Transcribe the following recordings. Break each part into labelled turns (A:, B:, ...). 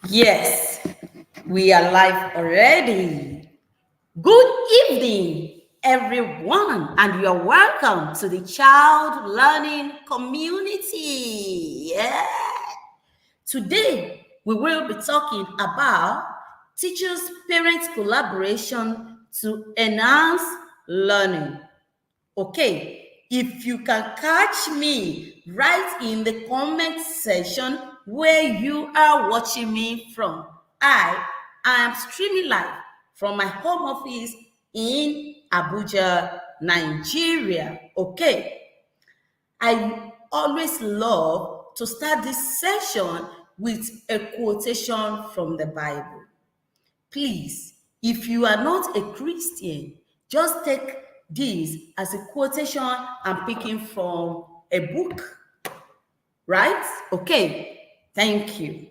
A: Yes, we are live already. Good evening, everyone, and you are welcome to the Child Learning Community. Yeah. Today, we will be talking about teachers parents collaboration to enhance learning. Okay, if you can catch me right in the comment section where you are watching me from. I am streaming live from my home office in Abuja, Nigeria. Okay, I always love to start this session with a quotation from the Bible. Please, if you are not a Christian, just take this as a quotation I'm picking from a book, right? Okay, thank you.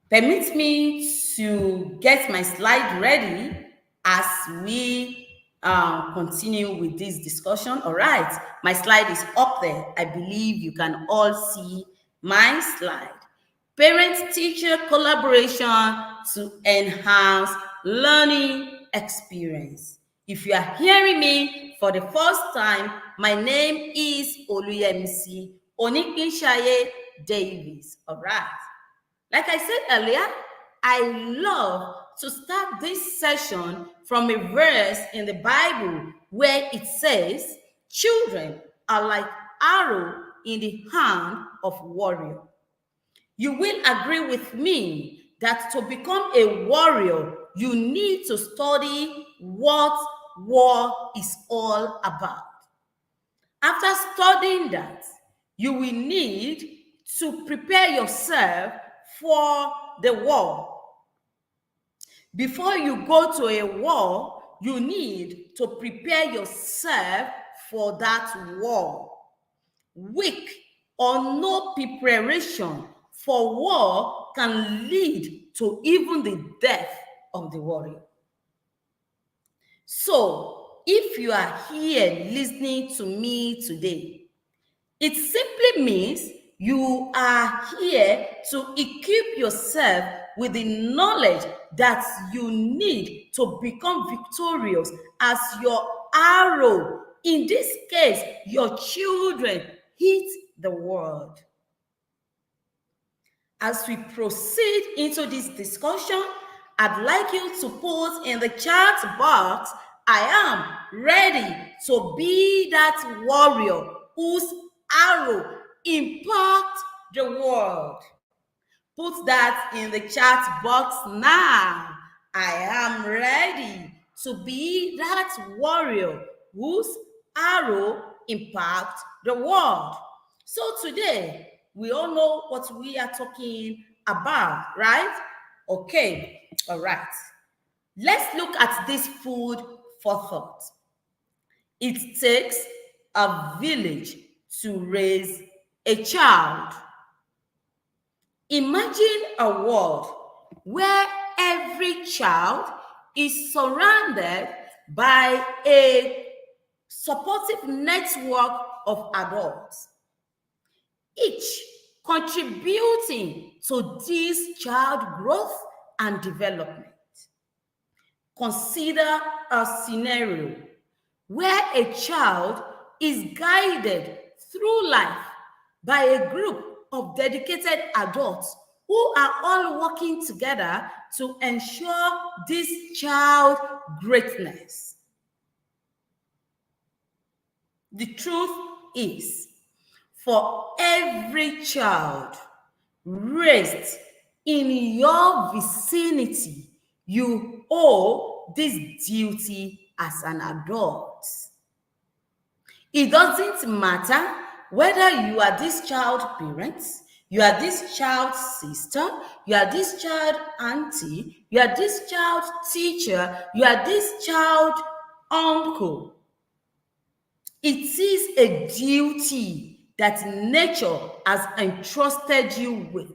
A: Permit me to get my slide ready as we continue with this discussion. All right, my slide is up there. I believe you can all see my slide. Parent-teacher collaboration to enhance learning experience. If you are hearing me for the first time, my name is Oluyemisi Onikinshaye Davis. All right. Like I said earlier, I love to start this session from a verse in the Bible where it says, children are like arrow in the hand of warrior. You will agree with me that to become a warrior, you need to study what war is all about. After studying that, you will need to prepare yourself for the war. Before you go to a war, you need to prepare yourself for that war. Weak or no preparation for war can lead to even the death of the warrior. So, if you are here listening to me today, it simply means you are here to equip yourself with the knowledge that you need to become victorious as your arrow, in this case, your children, hit the world. As we proceed into this discussion, I'd like you to put in the chat box, I am ready to be that warrior whose arrow impacts the world. Put that in the chat box now. I am ready to be that warrior whose arrow impacts the world. So today, we all know what we are talking about, right? Okay, all right. Let's look at this food for thought. It takes a village to raise a child. Imagine a world where every child is surrounded by a supportive network of adults, each contributing to this child growth and development. Consider a scenario where a child is guided through life by a group of dedicated adults who are all working together to ensure this child greatness. The truth is, for every child raised in your vicinity, you owe this duty as an adult. It doesn't matter whether you are this child parent, you are this child sister, you are this child auntie, you are this child teacher, you are this child uncle. It is a duty that nature has entrusted you with.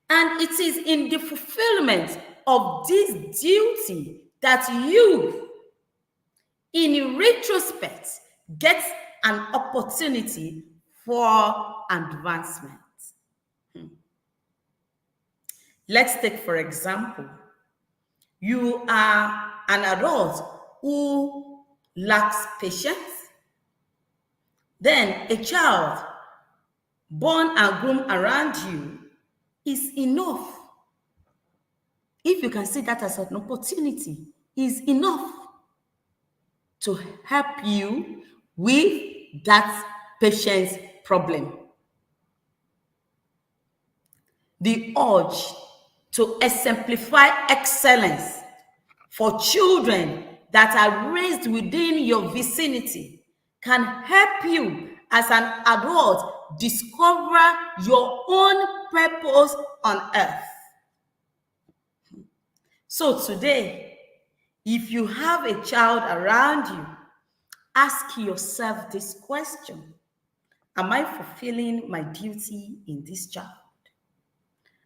A: And it is in the fulfillment of this duty that you, in retrospect, get an opportunity for advancement. Let's take, for example, you are an adult who lacks patience. Then a child born and grown around you is enough. If you can see that as an opportunity, is enough to help you with that patience problem. The urge to exemplify excellence for children that are raised within your vicinity can help you as an adult discover your own purpose on earth. So today, if you have a child around you, ask yourself this question: am I fulfilling my duty in this child?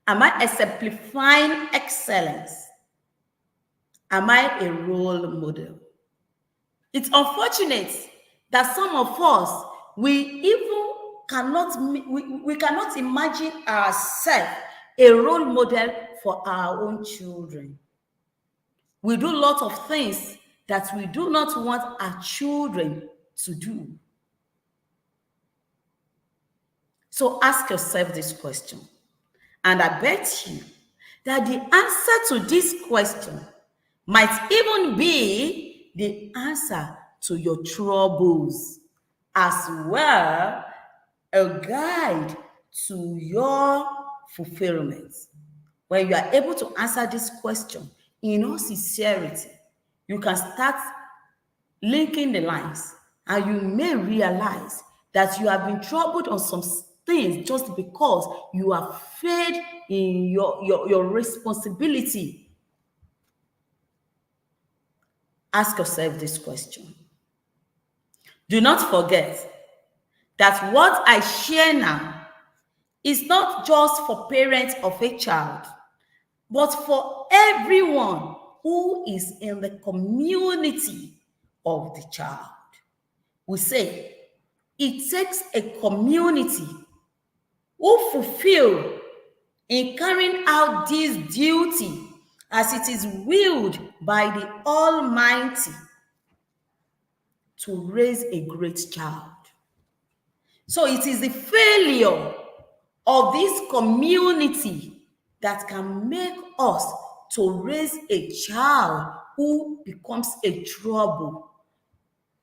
A: Am I exemplifying excellence? Am I a role model? It's unfortunate that some of us, we cannot imagine ourselves a role model for our own children. We do a lot of things that we do not want our children to do. So ask yourself this question, and I bet you that the answer to this question might even be the answer to your troubles, as well a guide to your fulfillment. When you are able to answer this question in all sincerity, you can start linking the lines, and you may realize that you have been troubled on some things just because you have failed in your responsibility. Ask yourself this question. Do not forget that what I share now is not just for parents of a child, but for everyone who is in the community of the child. We say it takes a community who fulfill in carrying out this duty as it is willed by the Almighty to raise a great child. So it is the failure of this community that can make us to raise a child who becomes a trouble.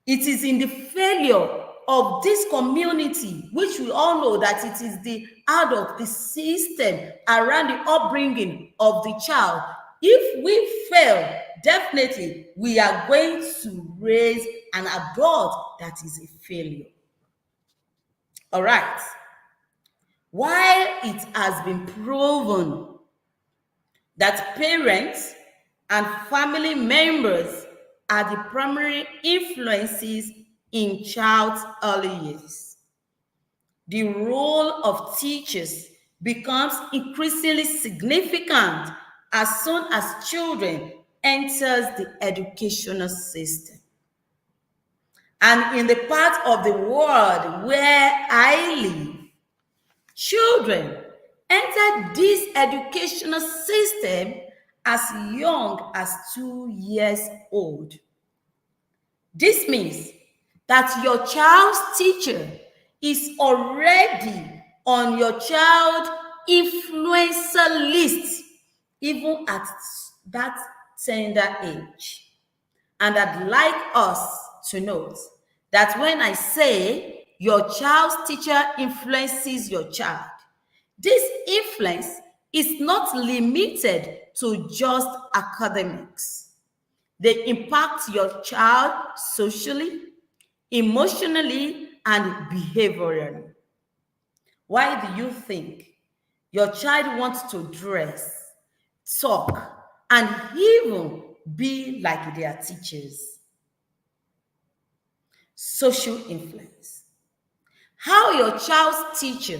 A: It is in the failure of this community, which we all know that it is the adult, the system around the upbringing of the child. If we fail, definitely we are going to raise an adult that is a failure. All right. While it has been proven that parents and family members are the primary influences in child's early years, the role of teachers becomes increasingly significant as soon as children enters the educational system. And in the part of the world where I live, children enter this educational system as young as 2 years old. This means that your child's teacher is already on your child influencer list, even at that tender age. And I'd like us to note that when I say your child's teacher influences your child, this influence is not limited to just academics. They impact your child socially, emotionally, and behaviorally. Why do you think your child wants to dress, talk, and even be like their teachers? Social influence. How your child's teacher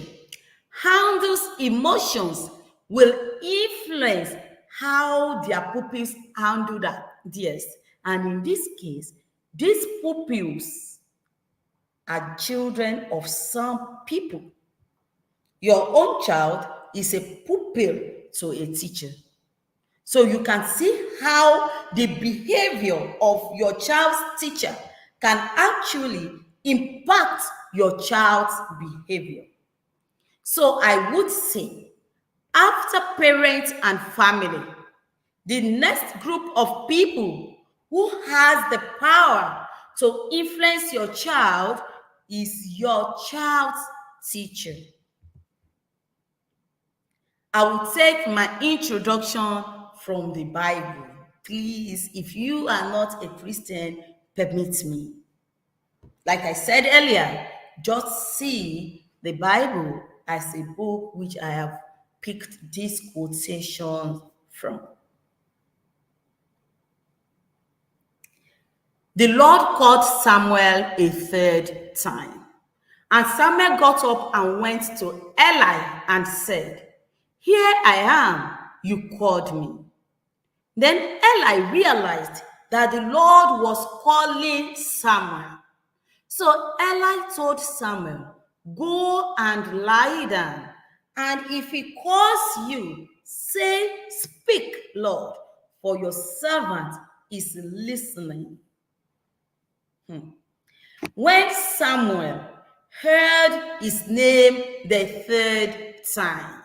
A: handles emotions will influence how their pupils handle theirs. And in this case, these pupils are children of some people. Your own child is a pupil to a teacher. So you can see how the behavior of your child's teacher can actually impact your child's behavior. So I would say, after parents and family, the next group of people who has the power to influence your child is your child's teacher. I will take my introduction from the Bible. Please, if you are not a Christian, permit me. Like I said earlier, just see the Bible as a book which I have picked these quotations from. The Lord called Samuel a third time, and Samuel got up and went to Eli and said, "Here I am, you called me." Then Eli realized that the Lord was calling Samuel. So Eli told Samuel, "Go and lie down, and if he calls you, say, 'Speak, Lord, for your servant is listening.'" When Samuel heard his name the third time,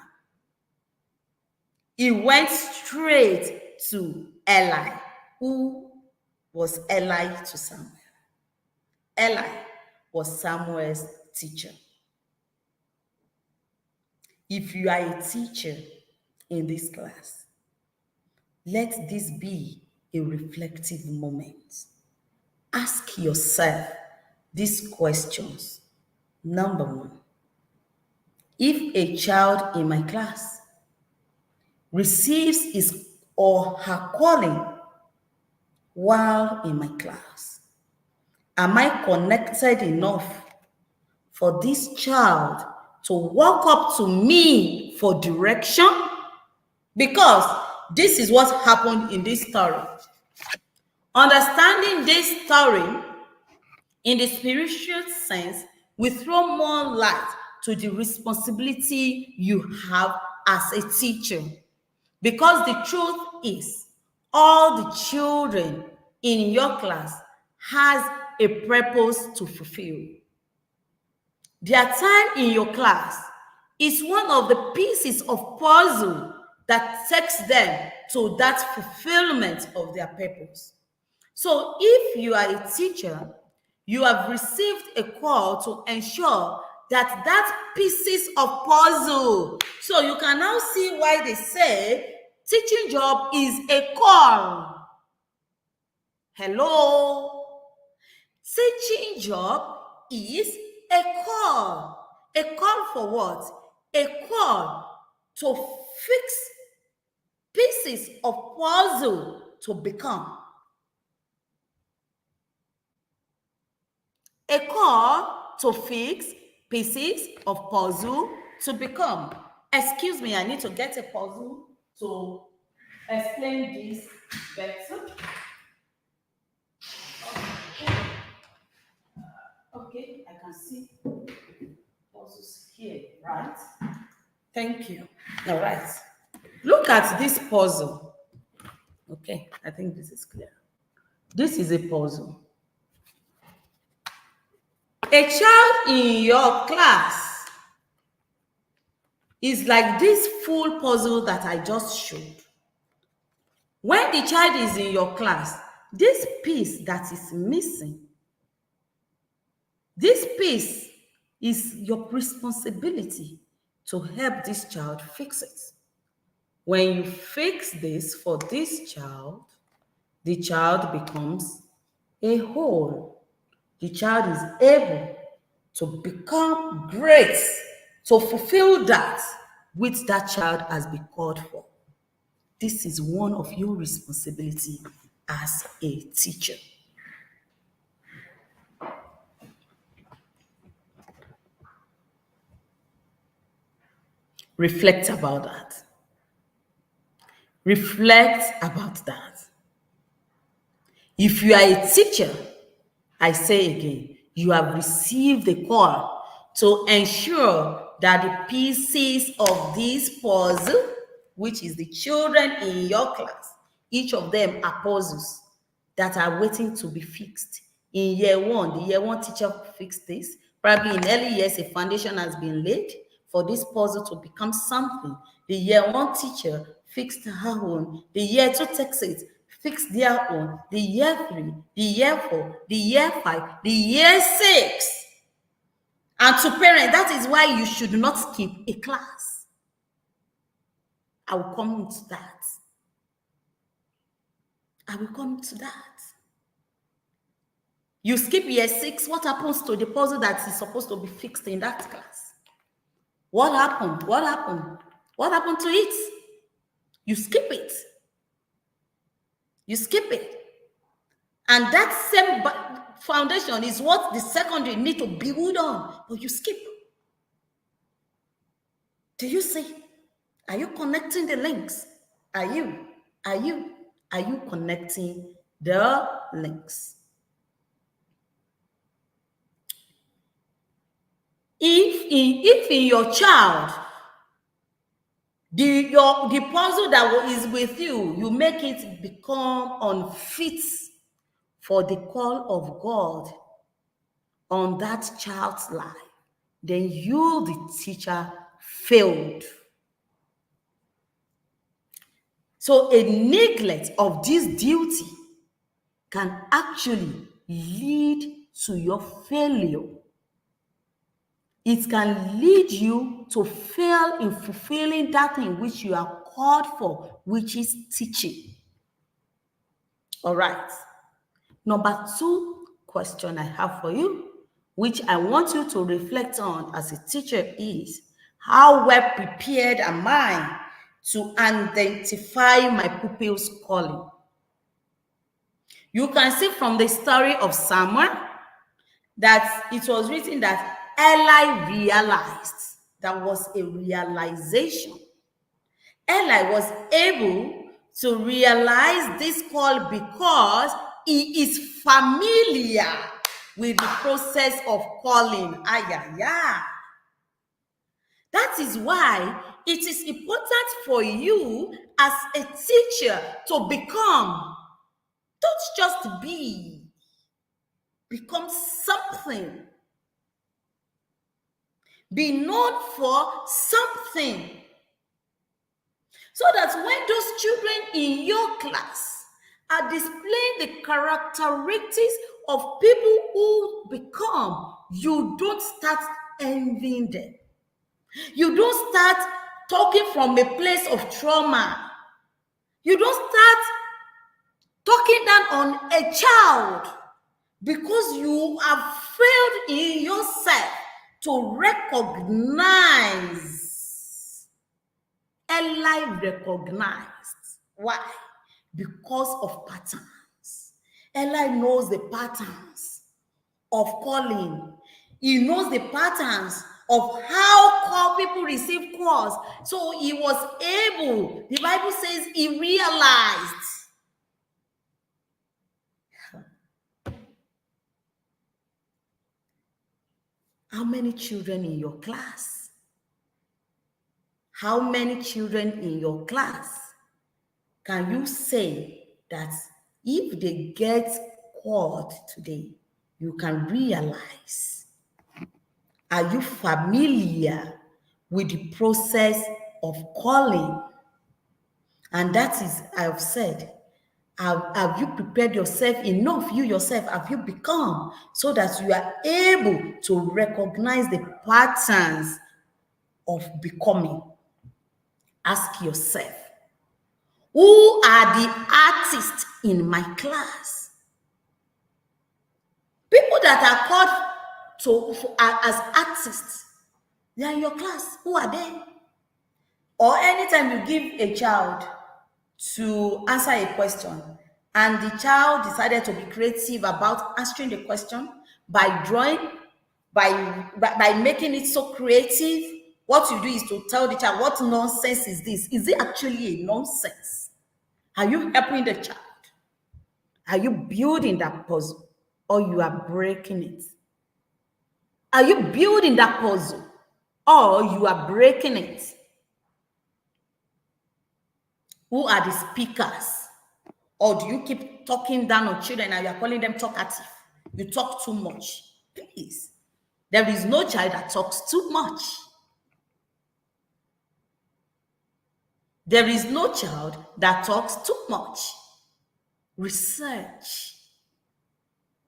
A: he went straight to Eli. Who was Eli to Samuel? Eli was Samuel's teacher. If you are a teacher in this class, let this be a reflective moment. Ask yourself these questions. Number one, if a child in my class receives his or her calling while in my class, am I connected enough for this child to walk up to me for direction? Because this is what happened in this story. Understanding this story in the spiritual sense will throw more light to the responsibility you have as a teacher. Because the truth is, all the children in your class has a purpose to fulfill. Their time in your class is one of the pieces of puzzle that takes them to that fulfillment of their purpose. So if you are a teacher, you have received a call to ensure that pieces of puzzle. So you can now see why they say teaching job is a call. Hello? Teaching job is a call. A call for what? A call to fix pieces of puzzle to become. A call to fix pieces of puzzle to become. Excuse me, I need to get a puzzle to explain this better. Okay, I can see puzzles here, right? Thank you. All right. Look at this puzzle. Okay, I think this is clear. This is a puzzle. A child in your class is like this full puzzle that I just showed. When the child is in your class, this piece that is missing, this piece is your responsibility to help this child fix it. When you fix this for this child, the child becomes a whole. The child is able to become great, to fulfill that which that child has been called for. This is one of your responsibilities as a teacher. Reflect about that. Reflect about that. If you are a teacher, I say again, you have received the call to ensure that the pieces of this puzzle which is the children in your class. Each of them are puzzles that are waiting to be fixed. In year one, the year one teacher fixed this. Probably in early years, a foundation has been laid for this puzzle to become something. The year one teacher fixed her own. The year two takes it, fixed their own. The year three, the year four, the year five, the year six. And to parents, that is why you should not skip a class. I will come to that. I will come to that. You skip year six, what happens to the puzzle that is supposed to be fixed in that class? What happened? What happened? What happened to it? You skip it. You skip it. And that same foundation is what the secondary need to build on, but you skip. Do you see? Are you connecting the links? Are you connecting the links? If in your child, the puzzle that is with you, you make it become unfit for the call of God on that child's life, then you, the teacher, failed. So a neglect of this duty can actually lead to your failure. It can lead you to fail in fulfilling that thing which you are called for, which is teaching. All right. Number two question I have for you, which I want you to reflect on as a teacher, is how well prepared am I to identify my pupil's calling? You can see from the story of Samuel that it was written that Eli realized. That was a realization. Eli was able to realize this call because he is familiar with the process of calling. That is why it is important for you as a teacher to become, don't just be, become something. Be known for something. So that when those children in your class are displaying the characteristics of people who become, you don't start envying them. You don't start talking from a place of trauma. You don't start talking down on a child because you have failed in yourself to recognize. Eli recognized. Why? Because of patterns. Eli knows the patterns of calling. He knows the patterns of how people receive calls. So he was able, the Bible says he realized. How many children in your class? How many children in your class can you say that if they get called today, you can realize? Are you familiar with the process of calling? And that is, I've said, have you prepared yourself enough? You yourself, have you become so that you are able to recognize the patterns of becoming? Ask yourself, who are the artists in my class? People that are called as artists, they are in your class. Who are they? Or anytime you give a child to answer a question and the child decided to be creative about answering the question by drawing, by making it so creative, what you do is to tell the child, what nonsense is this? Is it actually a nonsense? Are you helping the child? Are you building that puzzle or you are breaking it? Are you building that puzzle or you are breaking it? Who are the speakers? Or do you keep talking down on children and you are calling them talkative? You talk too much. Please. There is no child that talks too much. There is no child that talks too much. Research.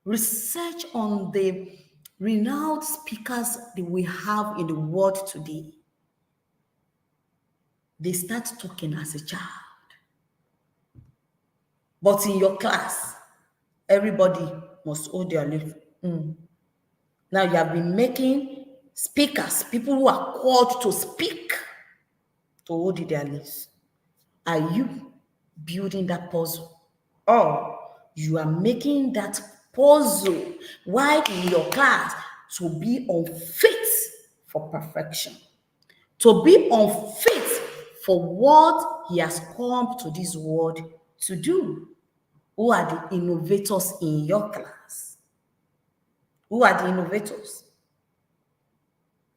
A: Research on the renowned speakers that we have in the world today. They start talking as a child. But in your class, everybody must hold their lip. Now you have been making speakers, people who are called to speak, to hold their lips. Are you building that puzzle? Or you are making that puzzle while in your class to be unfit for perfection, to be unfit for what he has come to this world to do? Who are the innovators in your class? Who are the innovators?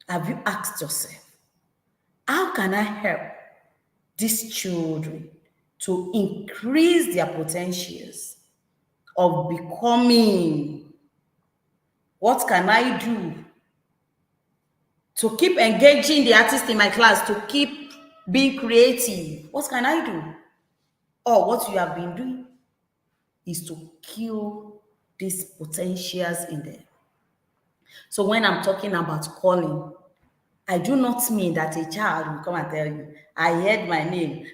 A: Have you asked yourself, how can I help these children to increase their potentials of becoming? What can I do to keep engaging the artists in my class, to keep being creative? What can I do? Or what you have been doing is to kill these potentials in them. So when I'm talking about calling, I do not mean that a child will come and tell you, I heard my name,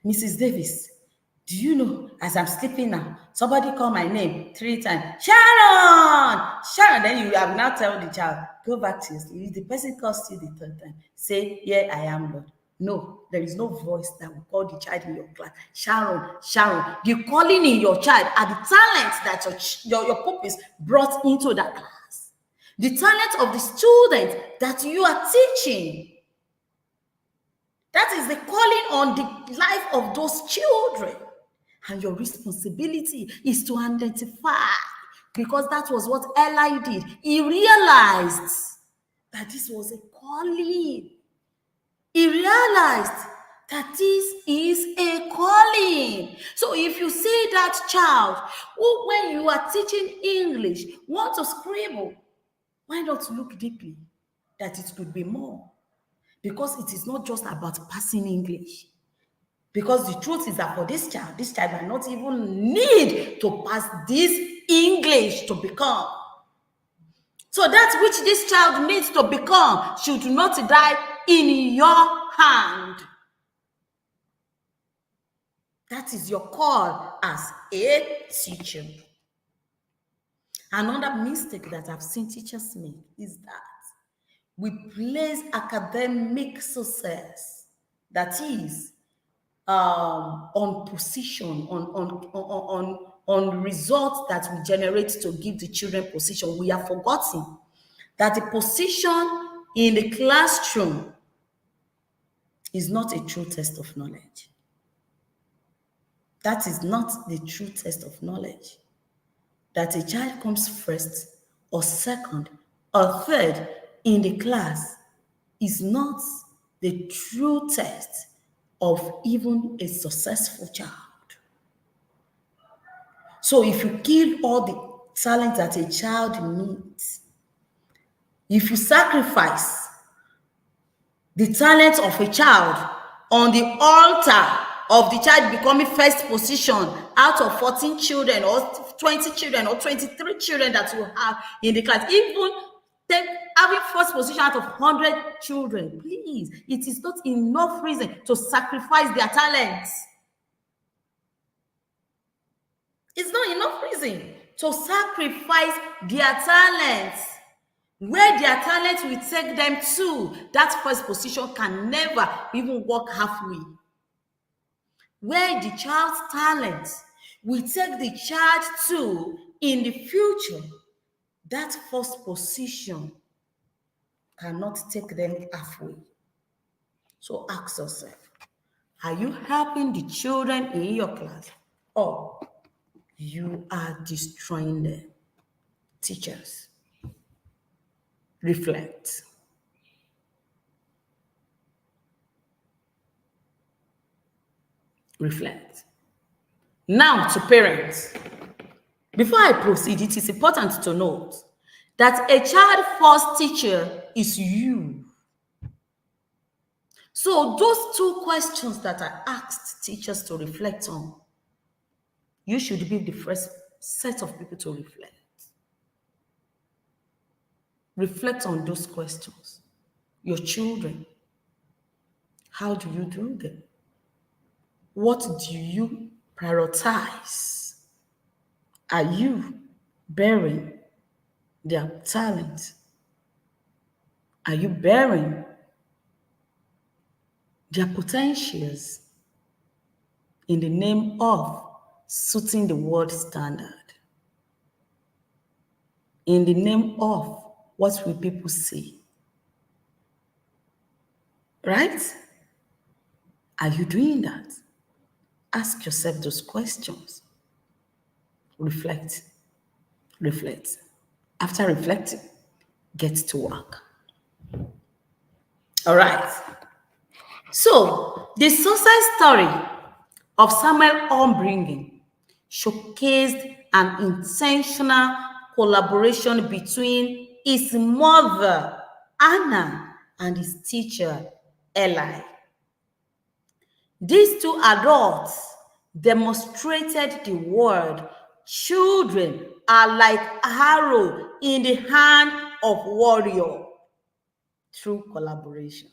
A: Mrs. Davis. Do you know, as I'm sleeping now, somebody called my name 3 times, Sharon, Sharon. Then you have now tell the child, go back to your sleep. If the person calls you the 3rd time, say, here I am, Lord. No, there is no voice that will call the child in your class, Sharon, Sharon. The calling in your child are the talents that your pupils brought into that class. The talent of the student that you are teaching. That is the calling on the life of those children. And your responsibility is to identify, because that was what Eli did. He realized that this was a calling. He realized that this is a calling. So if you see that child who, when you are teaching English, want to scribble, why not look deeply that it could be more? Because it is not just about passing English. Because the truth is that for this child might not even need to pass this English to become. So that which this child needs to become should not die in your hand. That is your call as a teacher. Another mistake that I've seen teachers make is that we place academic success, that is, on position, on results that we generate to give the children position. We have forgotten that the position in the classroom is not a true test of knowledge. That is not the true test of knowledge. That a child comes first or second or third in the class is not the true test of even a successful child. So if you kill all the talent that a child needs, if you sacrifice the talent of a child on the altar of the child becoming first position out of 14 children or 20 children or 23 children that you have in the class, even having first position out of 100 children, please, it is not enough reason to sacrifice their talents. It's not enough reason to sacrifice their talents. Where their talent will take them to, that first position can never even walk halfway. Where the child's talent will take the child to in the future, that first position cannot take them halfway. So ask yourself, are you helping the children in your class, or you are destroying them? Teachers, reflect. Reflect. Now to parents. Before I proceed, it is important to note that a child first teacher is you. So those two questions that I asked teachers to reflect on, you should be the first set of people to reflect. Reflect on those questions. Your children, how do you do them? What do you prioritize? Are you bearing their talent? Are you bearing their potentials in the name of suiting the world standard? In the name of what will people say? Right? Are you doing that? Ask yourself those questions. Reflect. Reflect. After reflecting, get to work. All right. So, the success story of Samuel upbringing showcased an intentional collaboration between his mother, Anna, and his teacher, Eli. These two adults demonstrated the word children are like arrow in the hand of warrior through collaboration.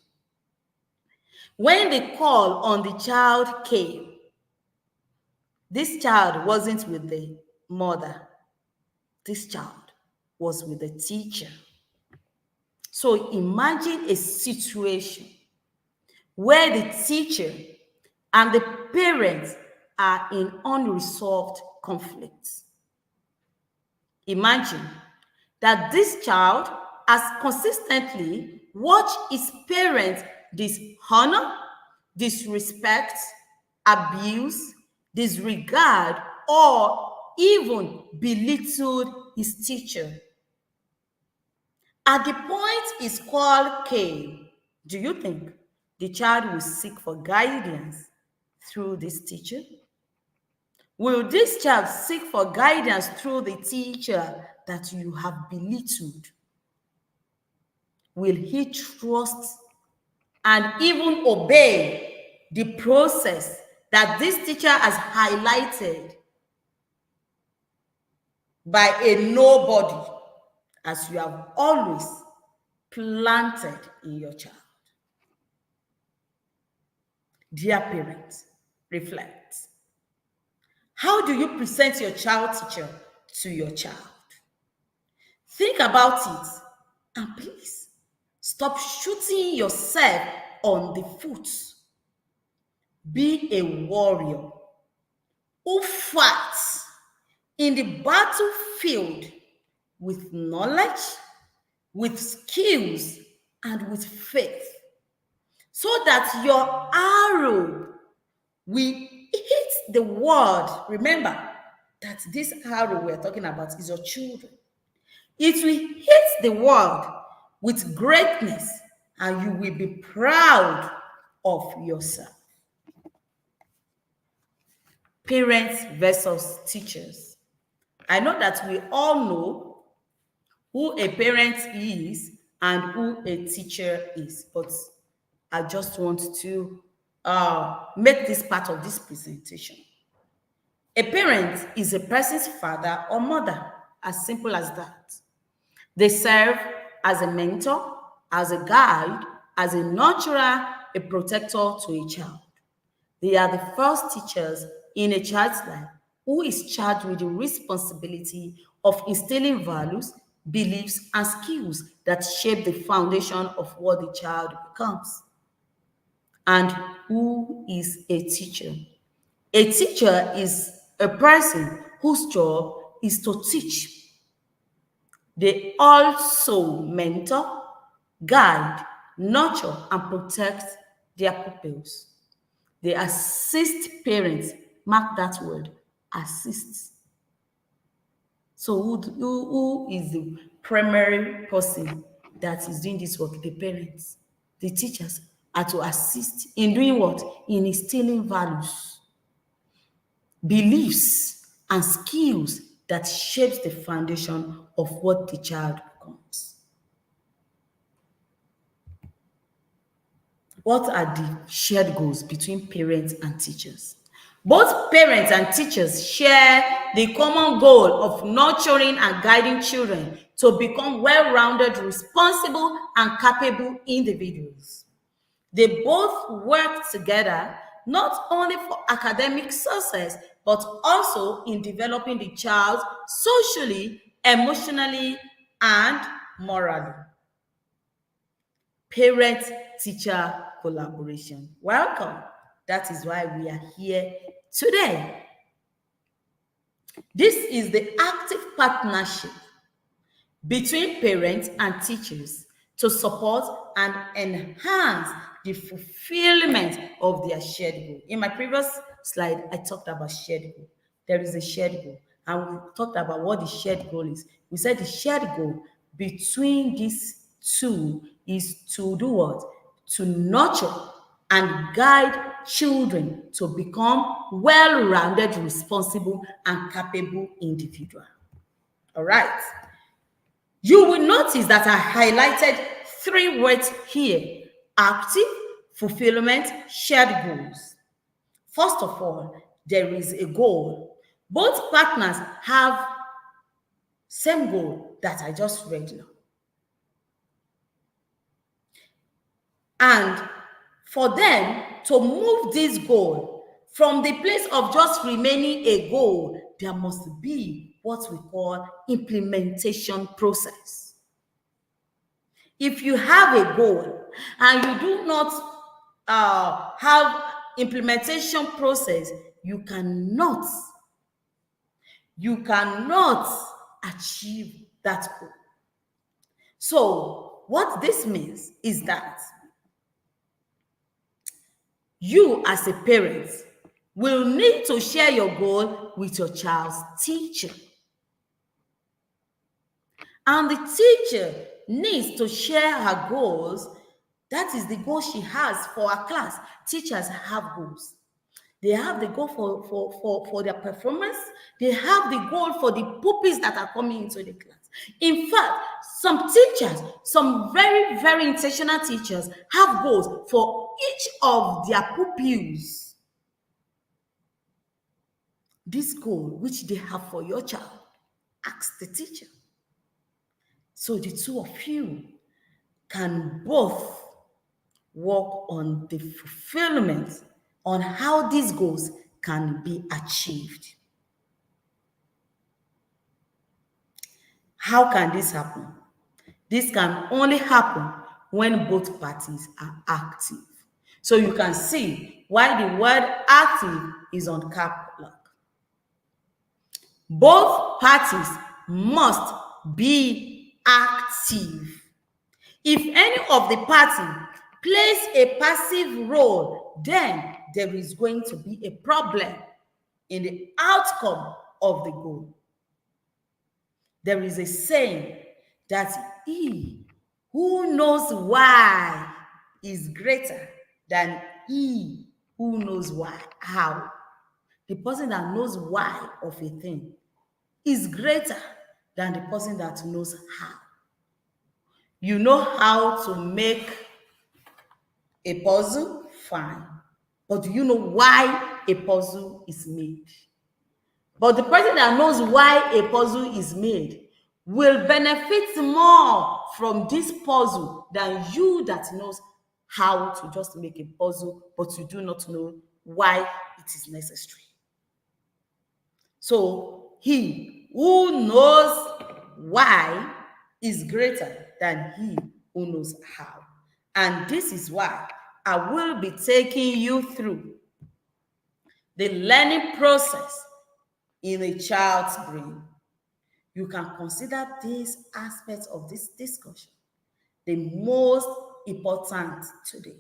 A: When the call on the child came, this child wasn't with the mother. This child was with the teacher. So imagine a situation where the teacher and the parents are in unresolved conflicts. Imagine that this child has consistently watched his parents dishonor, disrespect, abuse, disregard, or even belittled his teacher. At the point his call came, do you think the child will seek for guidance through this teacher? Will this child seek for guidance through the teacher that you have belittled? Will he trust and even obey the process that this teacher has highlighted by a nobody, as you have always planted in your child? Dear parents, reflect. How do you present your child teacher to your child? Think about it, and please stop shooting yourself on the foot. Be a warrior who fights in the battlefield with knowledge, with skills, and with faith, so that your arrow will hit the world. Remember that this arrow we're talking about is your children. It will hit the world with greatness, and you will be proud of yourself. Parents versus teachers. I know that we all know who a parent is and who a teacher is, but I just want to make this part of this presentation. A parent is a person's father or mother, as simple as that. They serve as a mentor, as a guide, as a nurturer, a protector to a child. They are the first teachers in a child's life who is charged with the responsibility of instilling values, beliefs, and skills that shape the foundation of what the child becomes. And who is a teacher? A teacher is a person whose job is to teach. They also mentor, guide, nurture, and protect their pupils. They assist parents. Mark that word, assist. So who is the primary person that is doing this work? The parents. The teachers are to assist in doing what? In instilling values. beliefs, and skills that shapes the foundation of what the child becomes. What are the shared goals between parents and teachers? Both parents and teachers share the common goal of nurturing and guiding children to become well-rounded, responsible, and capable individuals. They both work together not only for academic success, but also in developing the child socially, emotionally, and morally. Parent-teacher collaboration. Welcome. That is why we are here today. This is the active partnership between parents and teachers to support and enhance the fulfillment of their shared goal. In my previous slide, I talked about shared goal. There is a shared goal, and we talked about what the shared goal is. We said the shared goal between these two is to do what? To nurture and guide children to become well-rounded, responsible, and capable individuals. All right. You will notice that I highlighted 3 words here: active, fulfillment, shared goals. First of all, there is a goal. Both partners have same goal that I just read now. And for them to move this goal from the place of just remaining a goal, there must be what we call implementation process. If you have a goal and you do not have implementation process, you cannot achieve that goal. So what this means is that you as a parent will need to share your goal with your child's teacher. And the teacher needs to share her goals. That is the goal she has for her class. Teachers have goals. They have the goal for their performance. They have the goal for the pupils that are coming into the class. In fact, some teachers, some very, very intentional teachers have goals for each of their pupils. This goal, which they have for your child, ask the teacher. So the two of you can both work on the fulfillment on how these goals can be achieved. How can this happen? This can only happen when both parties are active. So you can see why the word active is on cap lock. Both parties must be active. If any of the party plays a passive role, then there is going to be a problem in the outcome of the goal. There is a saying that he who knows why is greater than he who knows why, how. The person that knows why of a thing is greater than the person that knows how. You know how to make a puzzle? Fine. But do you know why a puzzle is made? But the person that knows why a puzzle is made will benefit more from this puzzle than you that knows how to just make a puzzle, but you do not know why it is necessary. So he who knows why is greater than he who knows how. And this is why I will be taking you through the learning process in a child's brain. You can consider these aspects of this discussion the most important today.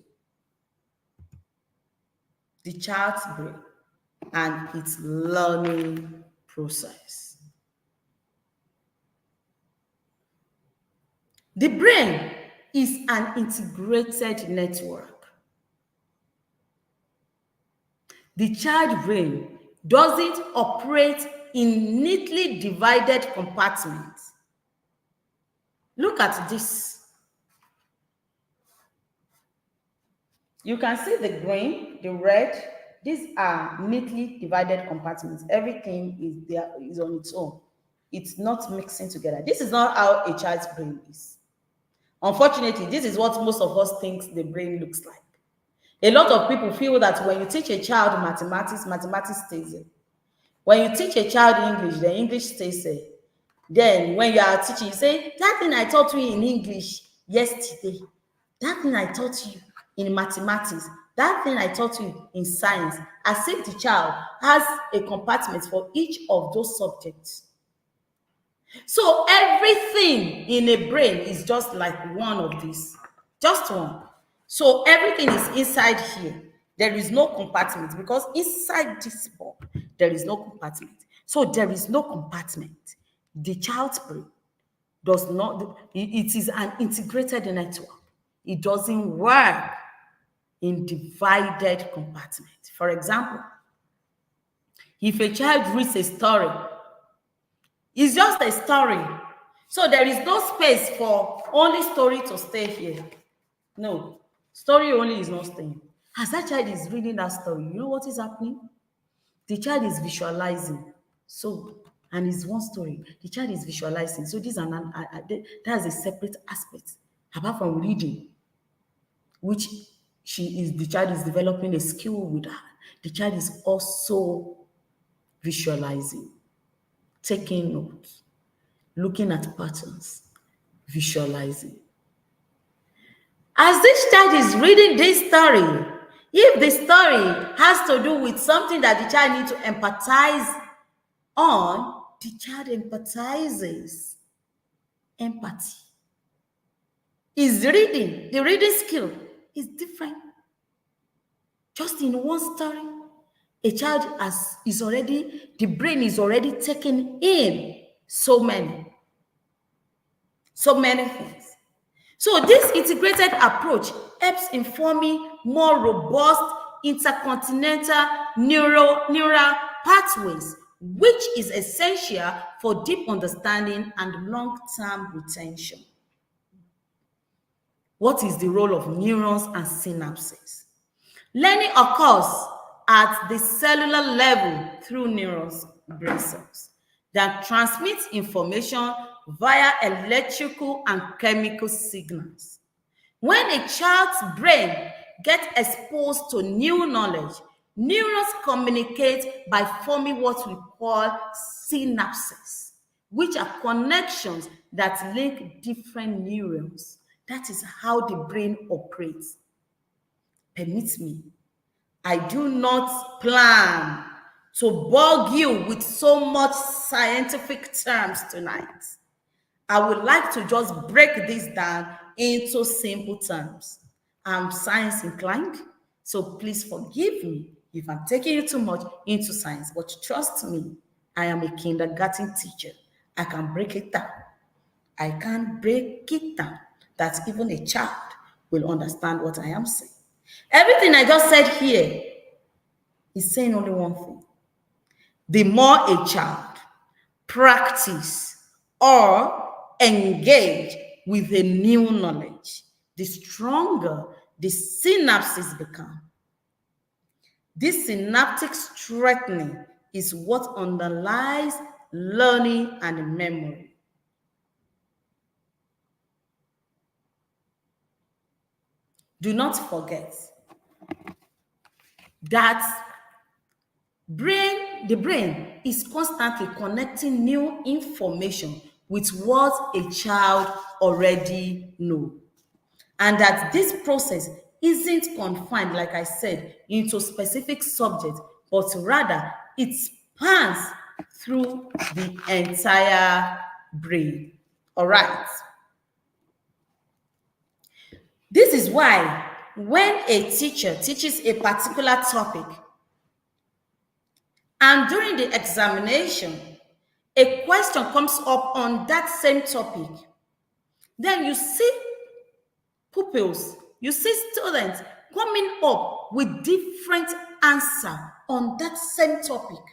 A: The child's brain and its learning process. The brain is an integrated network. The child brain Does it operate in neatly divided compartments? Look at this. You can see the green, the red. These are neatly divided compartments. Everything is there, is on its own. It's not mixing together. This is not how a child's brain is. Unfortunately, this is what most of us think the brain looks like. A lot of people feel that when you teach a child mathematics, mathematics stays there. When you teach a child English, the English stays there. Then when you are teaching, you say, that thing I taught you in English yesterday, that thing I taught you in mathematics, that thing I taught you in science, as if the child has a compartment for each of those subjects. So everything in a brain is just like one of these, just one. So everything is inside here. There is no compartment because inside this ball, there is no compartment. So there is no compartment. The child's brain does not, it is an integrated network. It doesn't work in divided compartment. For example, if a child reads a story, it's just a story. So there is no space for only story to stay here. No, story only is not staying. As that child is reading that story, you know what is happening? The child is visualizing. So, and it's one story. The child is visualizing. So this that's a separate aspect apart from reading, which the child is developing a skill with her. The child is also visualizing, taking notes, looking at patterns, visualizing. As this child is reading this story, if the story has to do with something that the child needs to empathize on, the child empathizes. Empathy is reading. The reading skill is different. Just in one story, a child the brain is already taking in so many things. So this integrated approach helps informing more robust intercontinental neural pathways, which is essential for deep understanding and long-term retention. What is the role of neurons and synapses? Learning occurs at the cellular level through neurons, brain cells, that transmit information via electrical and chemical signals. When a child's brain gets exposed to new knowledge, neurons communicate by forming what we call synapses, which are connections that link different neurons. That is how the brain operates. Permit me, I do not plan to bug you with so much scientific terms tonight. I would like to just break this down into simple terms. I'm science inclined, so please forgive me if I'm taking you too much into science, but trust me, I am a kindergarten teacher. I can break it down. I can break it down that even a child will understand what I am saying. Everything I just said here is saying only one thing. The more a child practice or engage with a new knowledge, the stronger the synapses become. This synaptic strengthening is what underlies learning and memory. Do not forget that the brain is constantly connecting new information with what a child already knows. And that this process isn't confined, like I said, into specific subjects, but rather it spans through the entire brain. All right. This is why when a teacher teaches a particular topic, and during the examination, a question comes up on that same topic, then you see pupils, you see students coming up with different answer on that same topic.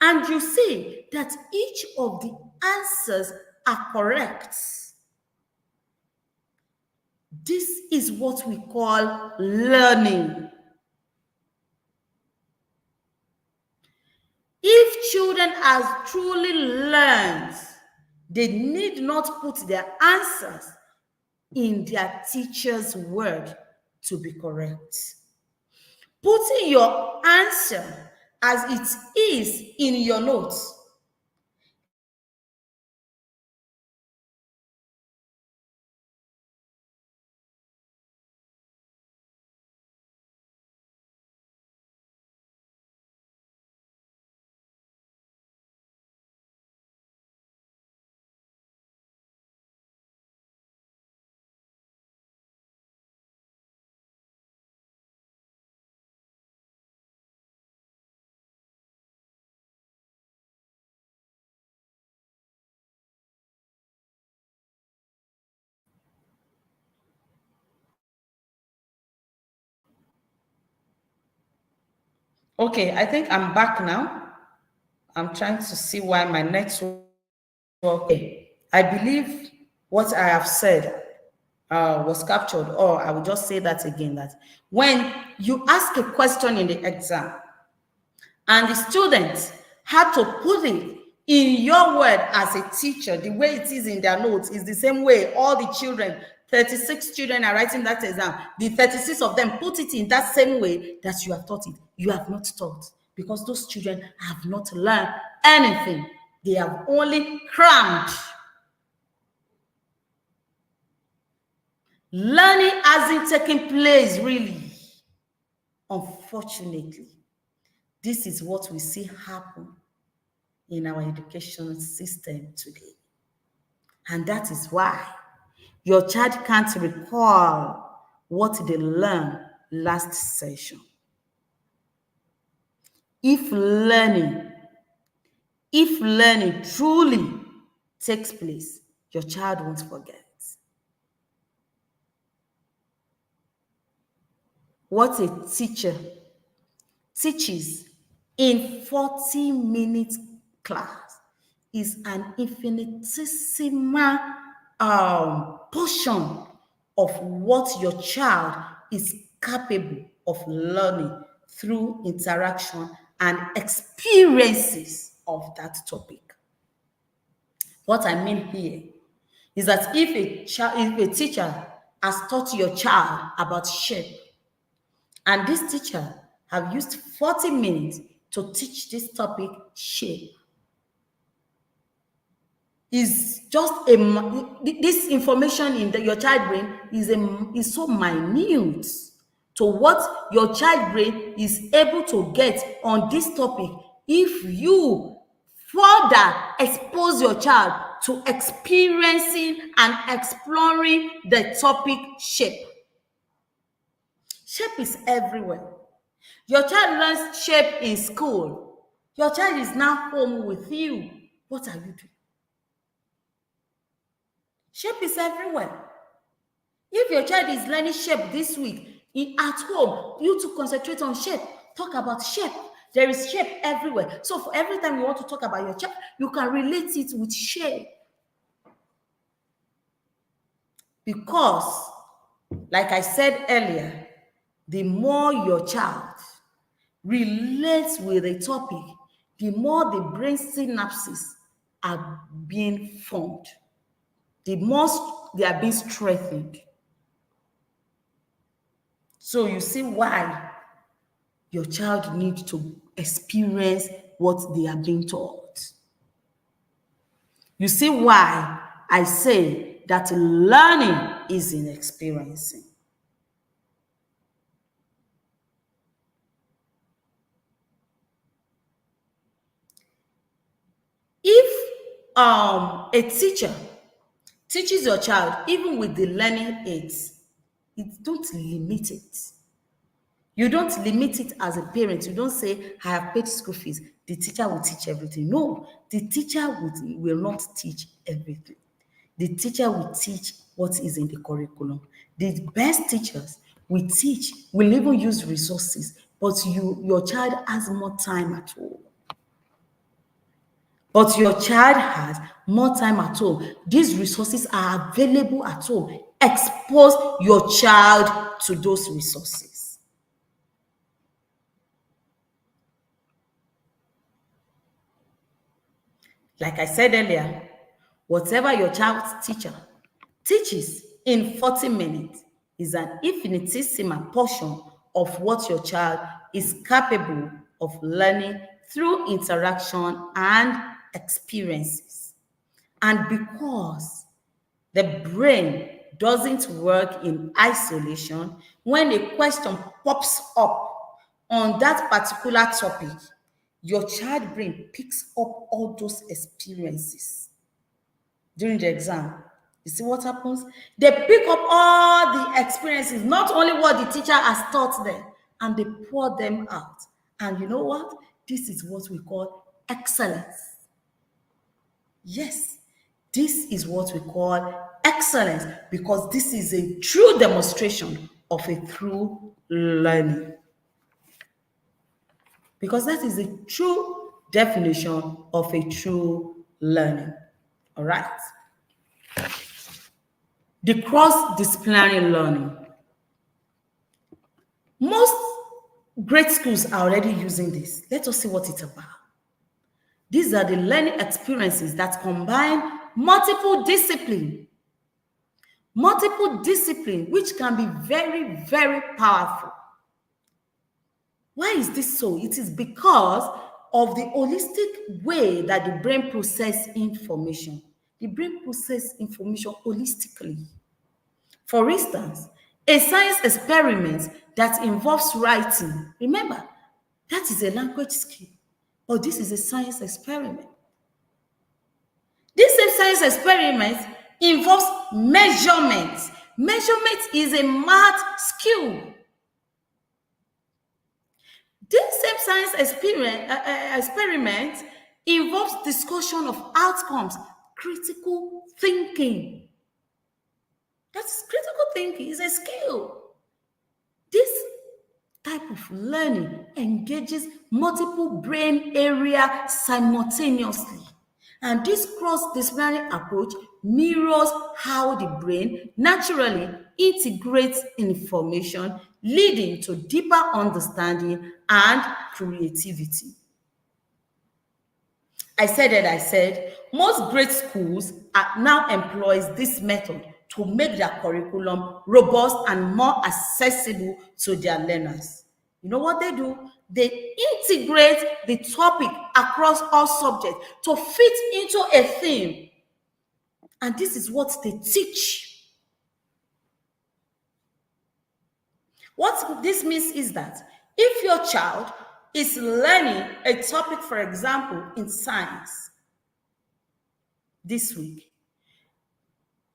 A: And you see that each of the answers are correct. This is what we call learning. If children have truly learned, they need not put their answers in their teacher's word to be correct. Putting your answer as it is in your notes Okay, I think I'm back now. I'm trying to see why my network. Okay, I believe what I have said was captured, or I will just say that again, that when you ask a question in the exam and the students had to put it in your word as a teacher, the way it is in their notes is the same way all the children, 36 children are writing that exam. The 36 of them put it in that same way that you have taught it. You have not taught, because those children have not learned anything. They have only crammed. Learning hasn't taken place, really. Unfortunately, this is what we see happen in our education system today. And that is why your child can't recall what they learned last session. If learning, truly takes place, your child won't forget. What a teacher teaches in 40-minute class is an infinitesimal portion of what your child is capable of learning through interaction and experiences of that topic. What I mean here is that if a teacher has taught your child about shape, and this teacher have used 40 minutes to teach this topic, shape, is just this information in your child brain is so minute to what your child brain is able to get on this topic if you further expose your child to experiencing and exploring the topic shape. Shape is everywhere. Your child learns shape in school. Your child is now home with you. What are you doing? Shape is everywhere. If your child is learning shape this week, at home, you to concentrate on shape. Talk about shape. There is shape everywhere. So for every time you want to talk about your child, you can relate it with shape. Because, like I said earlier, the more your child relates with a topic, the more the brain synapses are being formed, the more they are being strengthened. So you see why your child needs to experience what they are being taught. You see why I say that learning is in experiencing. If a teacher teaches your child, even with the learning aids, don't limit it. You don't limit it as a parent. You don't say, I have paid school fees, the teacher will teach everything. No, the teacher will not teach everything. The teacher will teach what is in the curriculum. The best teachers will teach, will even use resources, but your child has more time at home. but your child has more time at home. These resources are available at home. Expose your child to those resources. Like I said earlier, whatever your child's teacher teaches in 40 minutes is an infinitesimal portion of what your child is capable of learning through interaction and experiences. And because the brain doesn't work in isolation, when a question pops up on that particular topic, your child brain picks up all those experiences during the exam. You see what happens? They pick up all the experiences, not only what the teacher has taught them, and they pour them out. And you know what? This is what we call excellence. Yes, this is what we call excellence because this is a true demonstration of a true learning. Because that is a true definition of a true learning. All right? The cross-disciplinary learning. Most great schools are already using this. Let us see what it's about. These are the learning experiences that combine multiple discipline, which can be very, very powerful. Why is this so? It is because of the holistic way that the brain processes information. The brain processes information holistically. For instance, a science experiment that involves writing, remember, that is a language skill, but this is a science experiment. This same science experiment involves measurement. Measurement is a math skill. This same science experiment involves discussion of outcomes, critical thinking. That's critical thinking is a skill. This type of learning engages multiple brain areas simultaneously. And this cross-disciplinary approach mirrors how the brain naturally integrates information, leading to deeper understanding and creativity. I said, most great schools are now employs this method to make their curriculum robust and more accessible to their learners. You know what they do? They integrate the topic across all subjects to fit into a theme. And this is what they teach. What this means is that if your child is learning a topic, for example, in science this week,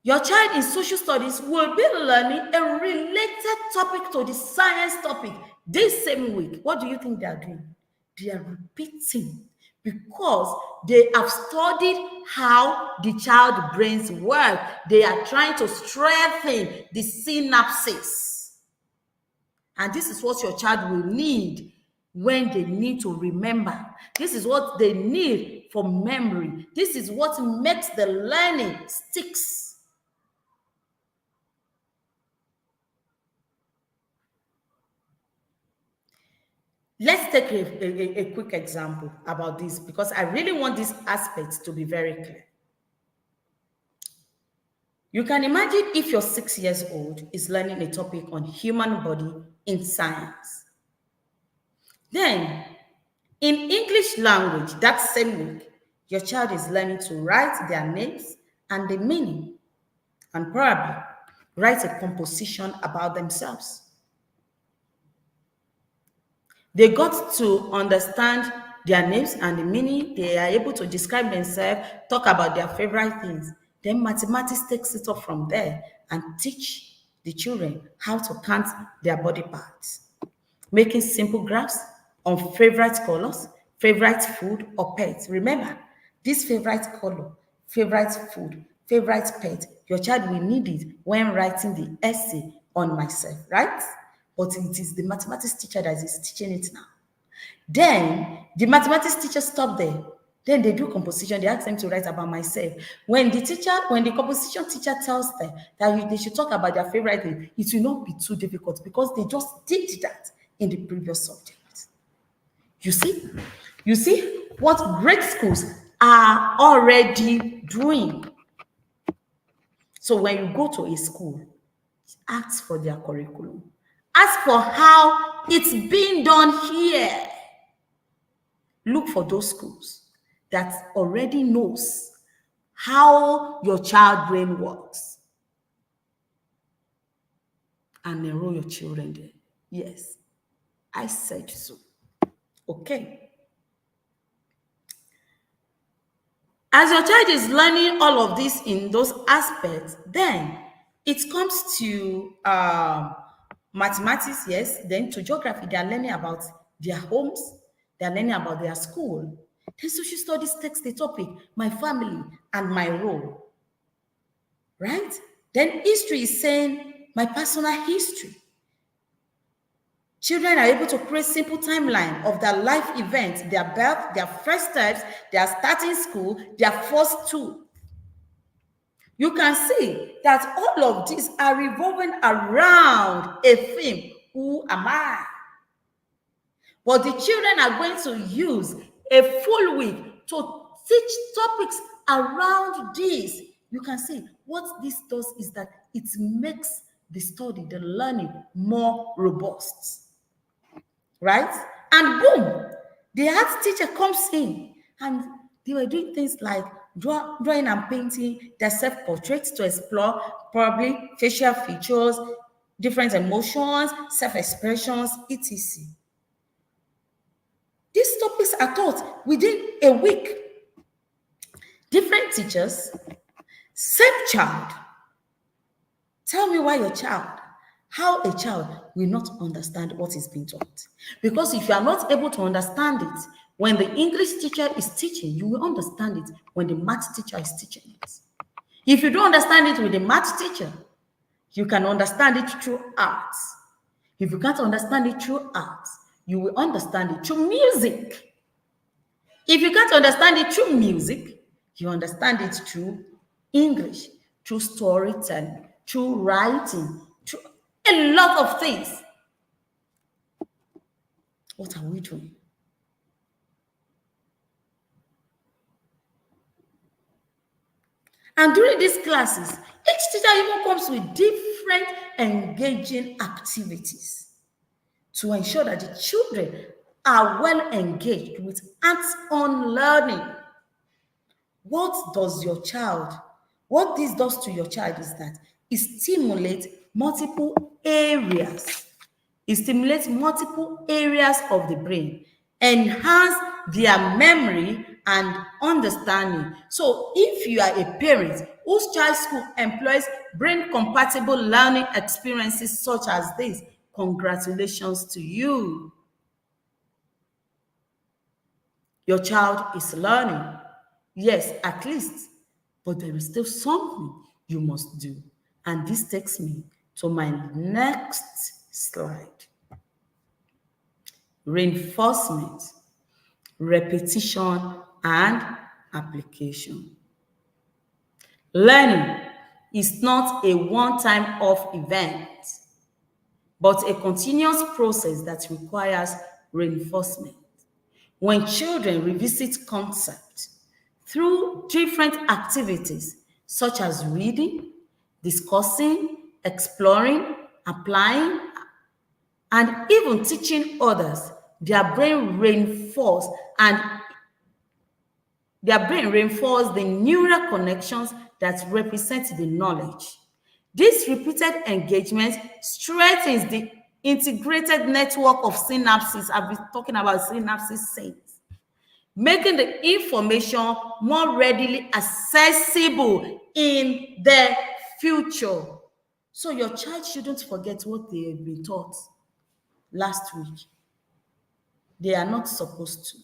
A: your child in social studies will be learning a related topic to the science topic this same week. What do you think they are doing? They are repeating because they have studied how the child brains work. They are trying to strengthen the synapses. And this is what your child will need when they need to remember. This is what they need for memory. This is what makes the learning sticks. Let's take a quick example about this because I really want these aspects to be very clear. You can imagine if your 6 years old is learning a topic on human body in science. Then, in English language, that same week, your child is learning to write their names and the meaning, and probably write a composition about themselves. They got to understand their names and the meaning. They are able to describe themselves, talk about their favorite things. Then mathematics takes it up from there and teach the children how to count their body parts, making simple graphs on favorite colors, favorite food, or pets. Remember, this favorite color, favorite food, favorite pet, your child will need it when writing the essay on myself, right? But it is the mathematics teacher that is teaching it now. Then the mathematics teacher stopped there. Then they do composition. They ask them to write about myself. When the composition teacher tells them that they should talk about their favorite thing, it will not be too difficult because they just did that in the previous subject. You see? You see what great schools are already doing. So when you go to a school, ask for their curriculum. Ask for how it's being done here. Look for those schools that already knows how your child brain works and enroll your children there. Yes, I said so. Okay. As your child is learning all of this in those aspects, then it comes to mathematics, yes, then to geography. They are learning about their homes, they are learning about their school. Then social studies takes the topic, my family and my role, right? Then history is saying my personal history. Children are able to create simple timeline of their life events, their birth, their first steps, their starting school, their first two. You can see that all of these are revolving around a theme, who am I? But the children are going to use a full week to teach topics around this. You can see what this does is that it makes the study, the learning more robust. Right? And boom, the art teacher comes in and they were doing things like drawing and painting their self-portraits to explore probably facial features, different emotions, self-expressions, etc. These topics are taught within a week. Different teachers, same child. Tell me why your child, how a child will not understand what is being taught. Because if you are not able to understand it when the English teacher is teaching, you will understand it when the math teacher is teaching it. If you don't understand it with the math teacher, you can understand it through art. If you can't understand it through art, you will understand it through music. If you can't understand it through music, you understand it through English, through storytelling, through writing, through a lot of things. What are we doing? And during these classes, each teacher even comes with different engaging activities to ensure that the children are well engaged with hands-on learning. What this does to your child is that it stimulates multiple areas. It stimulates multiple areas of the brain, enhance their memory and understanding. So if you are a parent whose child's school employs brain-compatible learning experiences such as this, congratulations to you. Your child is learning. Yes, at least, but there is still something you must do. And this takes me to my next slide. Reinforcement, repetition, and application. Learning is not a one-time off event, but a continuous process that requires reinforcement. When children revisit concepts through different activities such as reading, discussing, exploring, applying, and even teaching others, their brain reinforces the neural connections that represent the knowledge. This repeated engagement strengthens the integrated network of synapses. I've been talking about synapses since, making the information more readily accessible in the future. So your child shouldn't forget what they have been taught last week. They are not supposed to.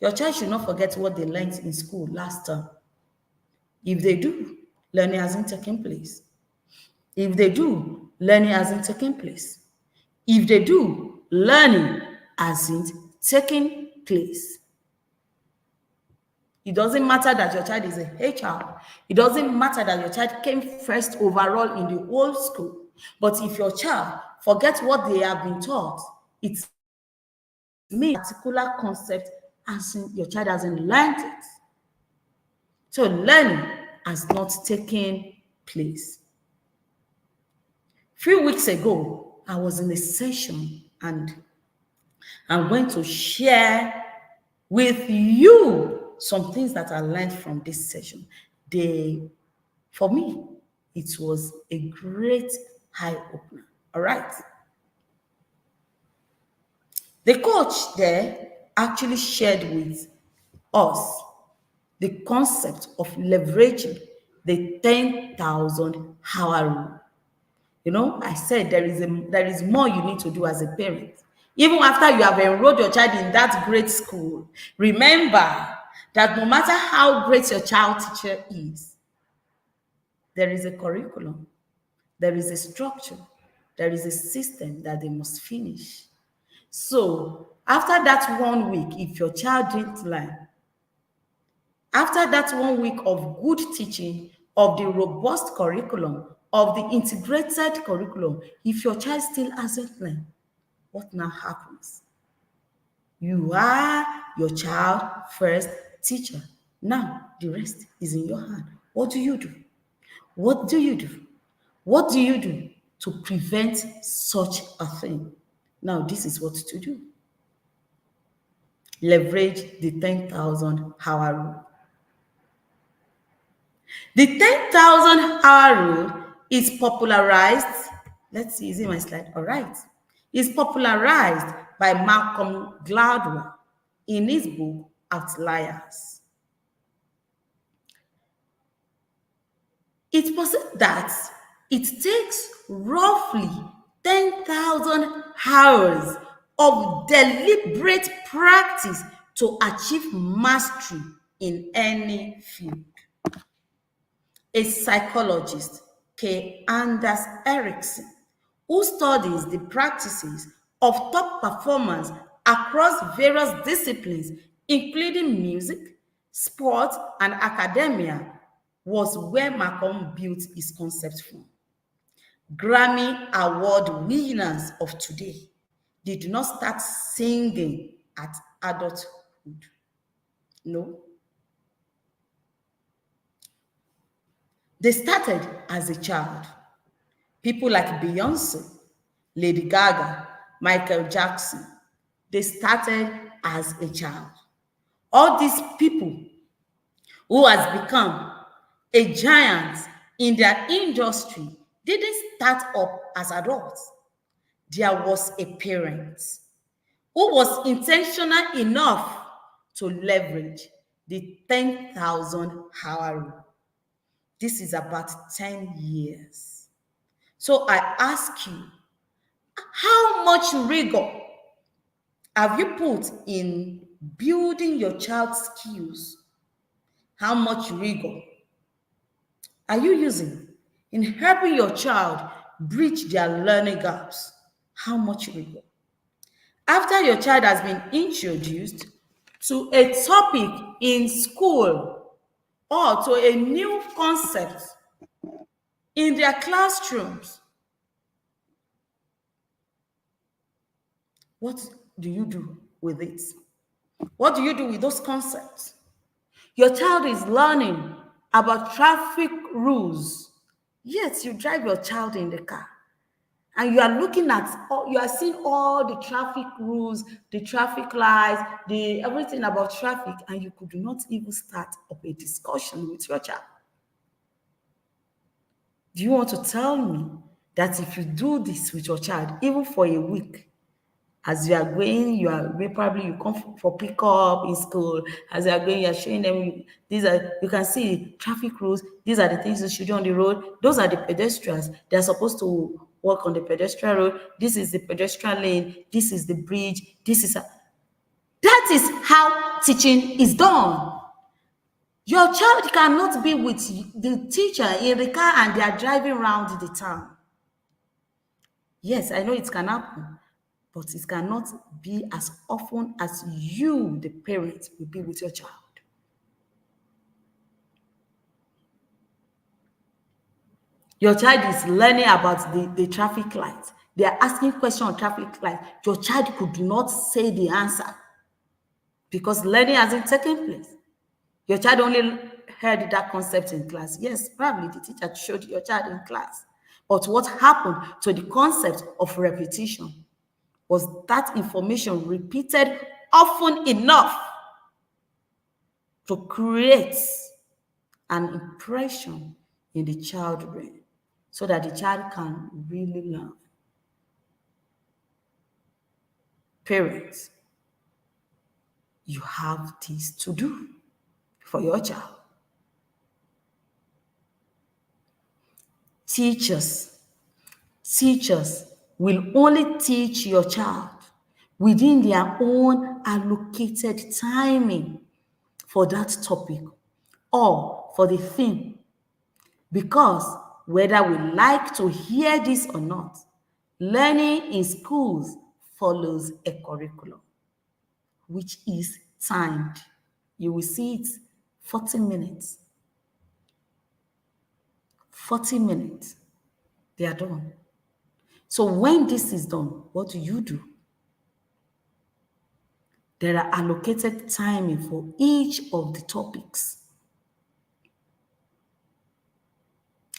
A: Your child should not forget what they learned in school last term. If they do, learning hasn't taken place. If they do, learning hasn't taken place. If they do, learning hasn't taken place. It doesn't matter that your child is a HR. It doesn't matter that your child came first overall in the whole school. But if your child forgets what they have been taught, it means a particular concept as in your child hasn't learned it. So learning has not taken place. Few weeks ago, I was in a session and I'm going to share with you some things that I learned from this session. For me, it was a great eye opener. All right. The coach there actually shared with us the concept of leveraging the 10,000 hour rule. You know, I said there is more you need to do as a parent. Even after you have enrolled your child in that great school, remember that no matter how great your child teacher is, there is a curriculum, there is a structure, there is a system that they must finish. So after that 1 week, if your child didn't learn, after that 1 week of good teaching, of the robust curriculum, of the integrated curriculum, if your child still hasn't learned, what now happens? You are your child first teacher. Now the rest is in your hand. What do you do? What do you do? What do you do to prevent such a thing? Now, this is what to do. Leverage the 10,000 hour rule. The 10,000 hour rule is popularized. Let's see, is it my slide? All right. It's popularized by Malcolm Gladwell in his book, Outliers. It was that it takes roughly 10,000 hours of deliberate practice to achieve mastery in any field. A psychologist, K. Anders Ericsson, who studies the practices of top performers across various disciplines, including music, sport, and academia, was where Malcolm built his concept from. Grammy Award winners of today did not start singing at adulthood. No. They started as a child. People like Beyonce, Lady Gaga, Michael Jackson, they started as a child. All these people who has become a giant in their industry didn't start up as adults. There was a parent who was intentional enough to leverage the 10,000 hour rule. This is about 10 years. So I ask you, how much rigor have you put in building your child's skills? How much rigor are you using in helping your child bridge their learning gaps? How much rigor? After your child has been introduced to a topic in school or to a new concept in their classrooms, what do you do with it? What do you do with those concepts? Your child is learning about traffic rules, yet you drive your child in the car and you are looking at, you are seeing all the traffic rules, the traffic lights, the everything about traffic, and you could not even start up a discussion with your child. Do you want to tell me that if you do this with your child, even for a week, as you are going, probably you come for pickup in school. As you are going, you are showing them you can see traffic rules. These are the things you should do on the road. Those are the pedestrians. They are supposed to walk on the pedestrian road. This is the pedestrian lane. This is the bridge. That is how teaching is done. Your child cannot be with the teacher in the car and they are driving around the town. Yes, I know it can happen, but it cannot be as often as you, the parent, will be with your child. Your child is learning about the traffic light. They are asking questions on traffic light. Your child could not say the answer because learning hasn't taken place. Your child only heard that concept in class. Yes, probably the teacher showed your child in class. But what happened to the concept of repetition was that information repeated often enough to create an impression in the child's brain so that the child can really learn. Parents, you have this to do for your child. Teachers will only teach your child within their own allocated timing for that topic or for the theme, because whether we like to hear this or not, learning in schools follows a curriculum which is timed. You will see it 40 minutes. 40 minutes. They are done. So when this is done, what do? There are allocated timing for each of the topics.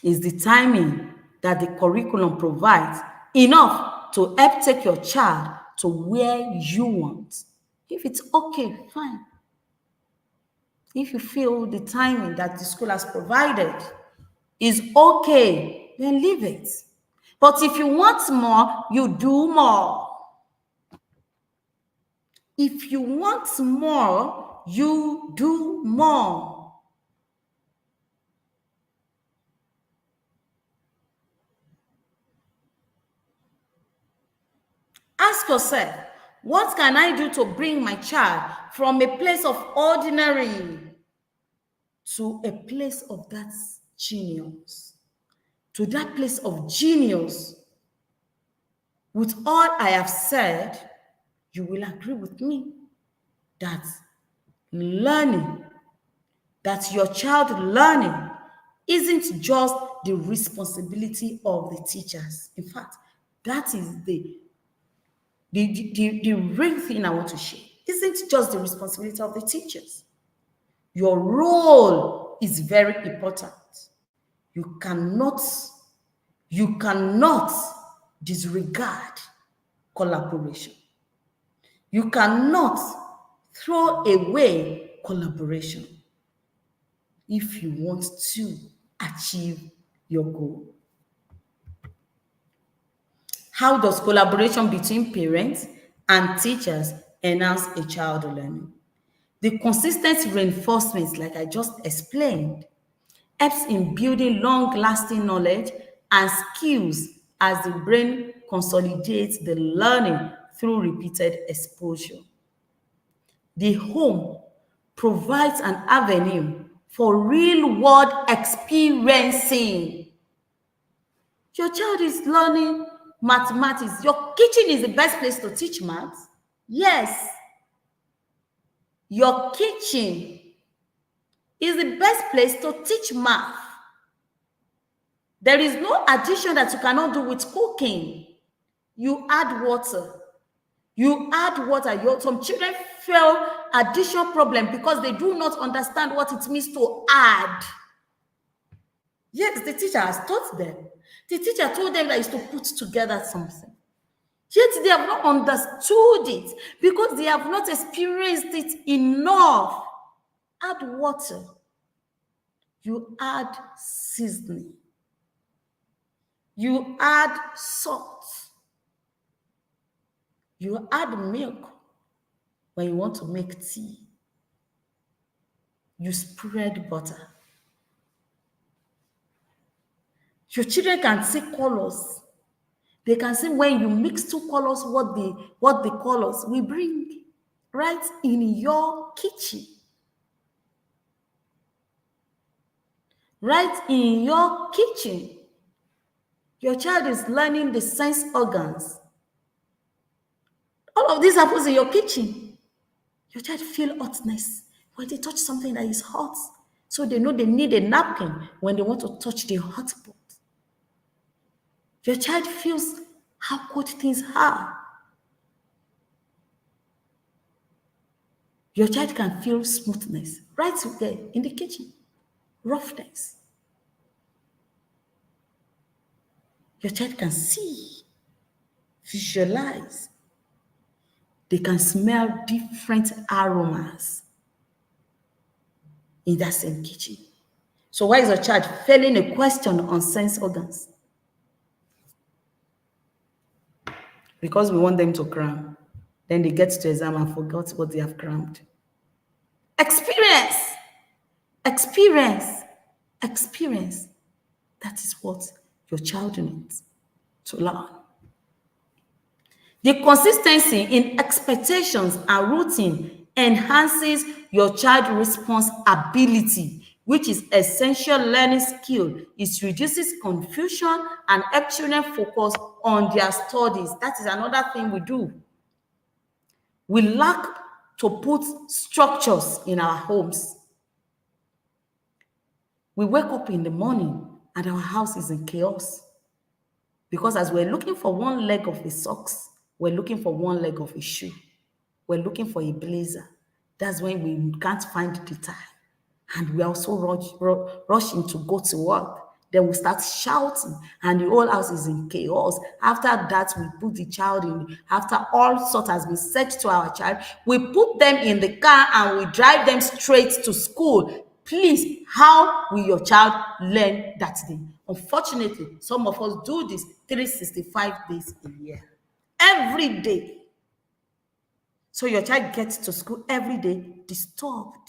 A: Is the timing that the curriculum provides enough to help take your child to where you want? If it's okay, fine. If you feel the timing that the school has provided is okay, then leave it. But if you want more, you do more. If you want more, you do more. Ask yourself, what can I do to bring my child from a place of ordinary to a place of that genius? To that place of genius. With all I have said, you will agree with me that learning, that your child learning isn't just the responsibility of the teachers. In fact, that is the real thing I want to share. Isn't just the responsibility of the teachers. Your role is very important. You cannot disregard collaboration. You cannot throw away collaboration if you want to achieve your goal. How does collaboration between parents and teachers enhance a child's learning? The consistent reinforcement, like I just explained, helps in building long-lasting knowledge and skills as the brain consolidates the learning through repeated exposure. The home provides an avenue for real-world experiencing. Your child is learning mathematics. Your kitchen is the best place to teach maths. Yes. Your kitchen is the best place to teach math. There is no addition that you cannot do with cooking. You add water. Some children feel addition problem because they do not understand what it means to add. Yes, the teacher has taught them. The teacher told them that is to put together something. Yet they have not understood it because they have not experienced it enough. Add water. You add seasoning. You add salt. You add milk when you want to make tea. You spread butter. Your children can see colors. They can see when you mix two colors, what the colors will bring right in your kitchen. Right in your kitchen. Your child is learning the sense organs. All of this happens in your kitchen. Your child feel hotness when they touch something that is hot. So they know they need a napkin when they want to touch the hot pot. Your child feels how good things are. Your child can feel smoothness right there in the kitchen, roughness. Your child can see, visualize. They can smell different aromas in that same kitchen. So why is your child failing a question on sense organs? Because we want them to cram. Then they get to exam and forgot what they have crammed. Experience, experience, experience. That is what your child needs to learn. The consistency in expectations and routine enhances your child response ability, which is essential learning skill. It reduces confusion and helps children focus on their studies. That is another thing we do. We lack to put structures in our homes. We wake up in the morning and our house is in chaos. Because as we're looking for one leg of a socks, we're looking for one leg of a shoe. We're looking for a blazer. That's when we can't find the time. And we also rushing to go to work. Then we start shouting and the whole house is in chaos. After that, we put the child in, after all sort has been said to our child, we put them in the car and we drive them straight to school. Please, how will your child learn that day? Unfortunately, some of us do this 365 days a year. Every day. So your child gets to school every day disturbed.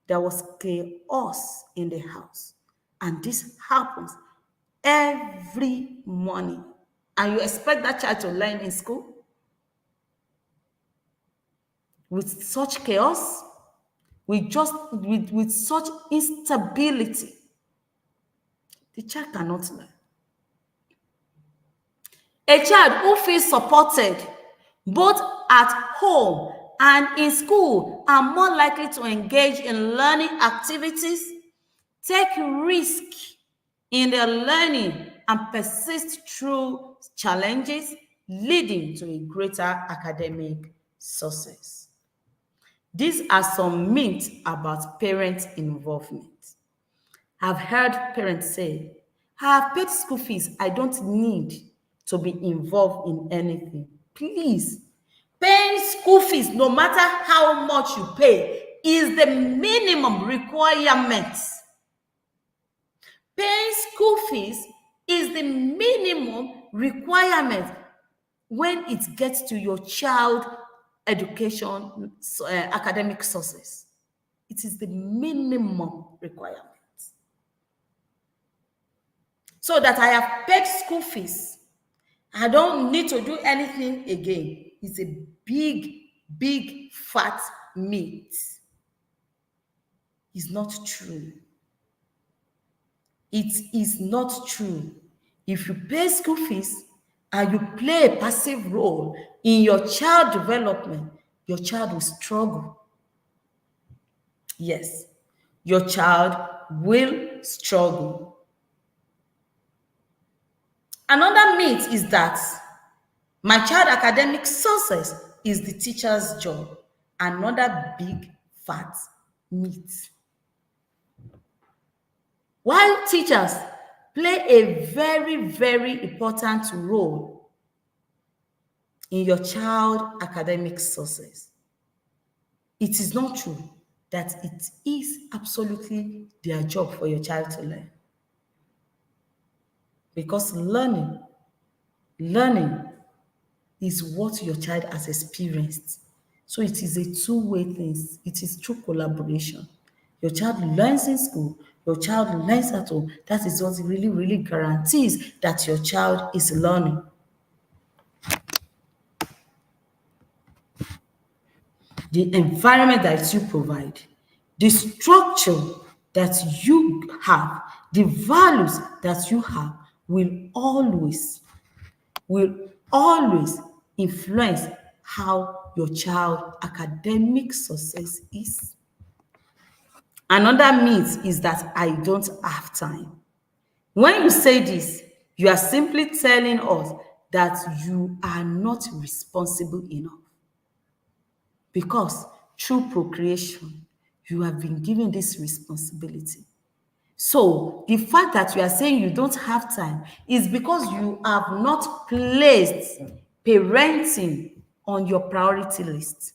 A: There was chaos in the house. And this happens every morning. And you expect that child to learn in school? With such chaos? With such instability? The child cannot learn. A child who feels supported both at home and in school are more likely to engage in learning activities, take risk in their learning, and persist through challenges, leading to a greater academic success. These are some myths about parent involvement. I've heard parents say, I have paid school fees, I don't need to be involved in anything. Please, paying school fees, no matter how much you pay, is the minimum requirement. Paying school fees is the minimum requirement when it gets to your child education, academic success. It is the minimum requirement. So that I have paid school fees, I don't need to do anything again. It's a big, big, fat myth. It's not true. It is not true. If you pay school fees and you play a passive role in your child development, your child will struggle. Yes, your child will struggle. Another myth is that my child academic success is the teacher's job. Another big fat myth. While teachers play a very, very important role in your child academic success, it is not true that it is absolutely their job for your child to learn. Because learning is what your child has experienced. So it is a two-way thing. It is true collaboration. Your child learns in school, your child learns at home. That is what really, really guarantees that your child is learning. The environment that you provide, the structure that you have, the values that you have will always influence how your child academic success is. Another myth is that I don't have time. When you say this, You are simply telling us that you are not responsible enough because through procreation, you have been given this responsibility. So the fact that you are saying you don't have time is because you have not placed parenting on your priority list.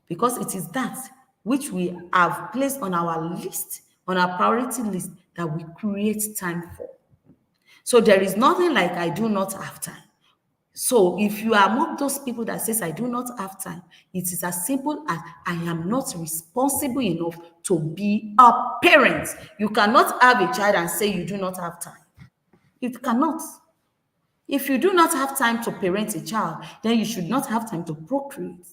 A: Because it is that which we have placed on our list, on our priority list, that we create time for. So there is nothing like I do not have time. So if you are among those people that says I do not have time, it is as simple as I am not responsible enough to be a parent. You cannot have a child and say you do not have time. It cannot. If you do not have time to parent a child, then you should not have time to procreate.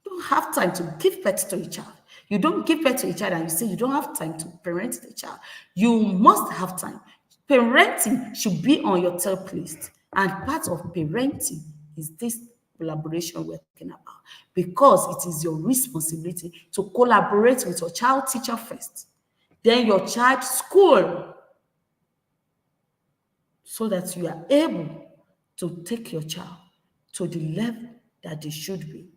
A: You don't have time to give birth to a child. You don't give birth to a child and you say you don't have time to parent the child. You must have time. Parenting should be on your top list. And part of parenting is this collaboration we're talking about. Because it is your responsibility to collaborate with your child teacher first, then your child school, so that you are able to take your child to the level that they should be.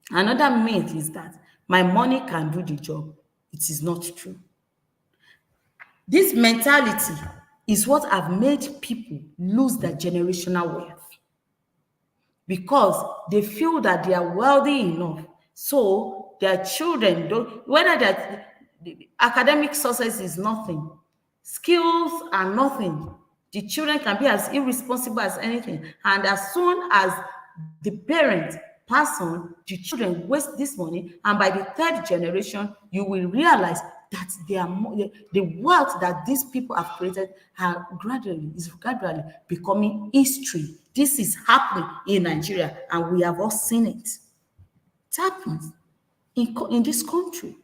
A: Another myth is that my money can do the job. It is not true. This mentality is what have made people lose their generational wealth because they feel that they are wealthy enough. So their children don't, whether that academic success is nothing, skills are nothing. The children can be as irresponsible as anything. And as soon as the parents pass on, the children waste this money. And by the third generation, you will realize that they are the wealth that these people have created is gradually becoming history. This is happening in Nigeria, and we have all seen it. It happens in this country.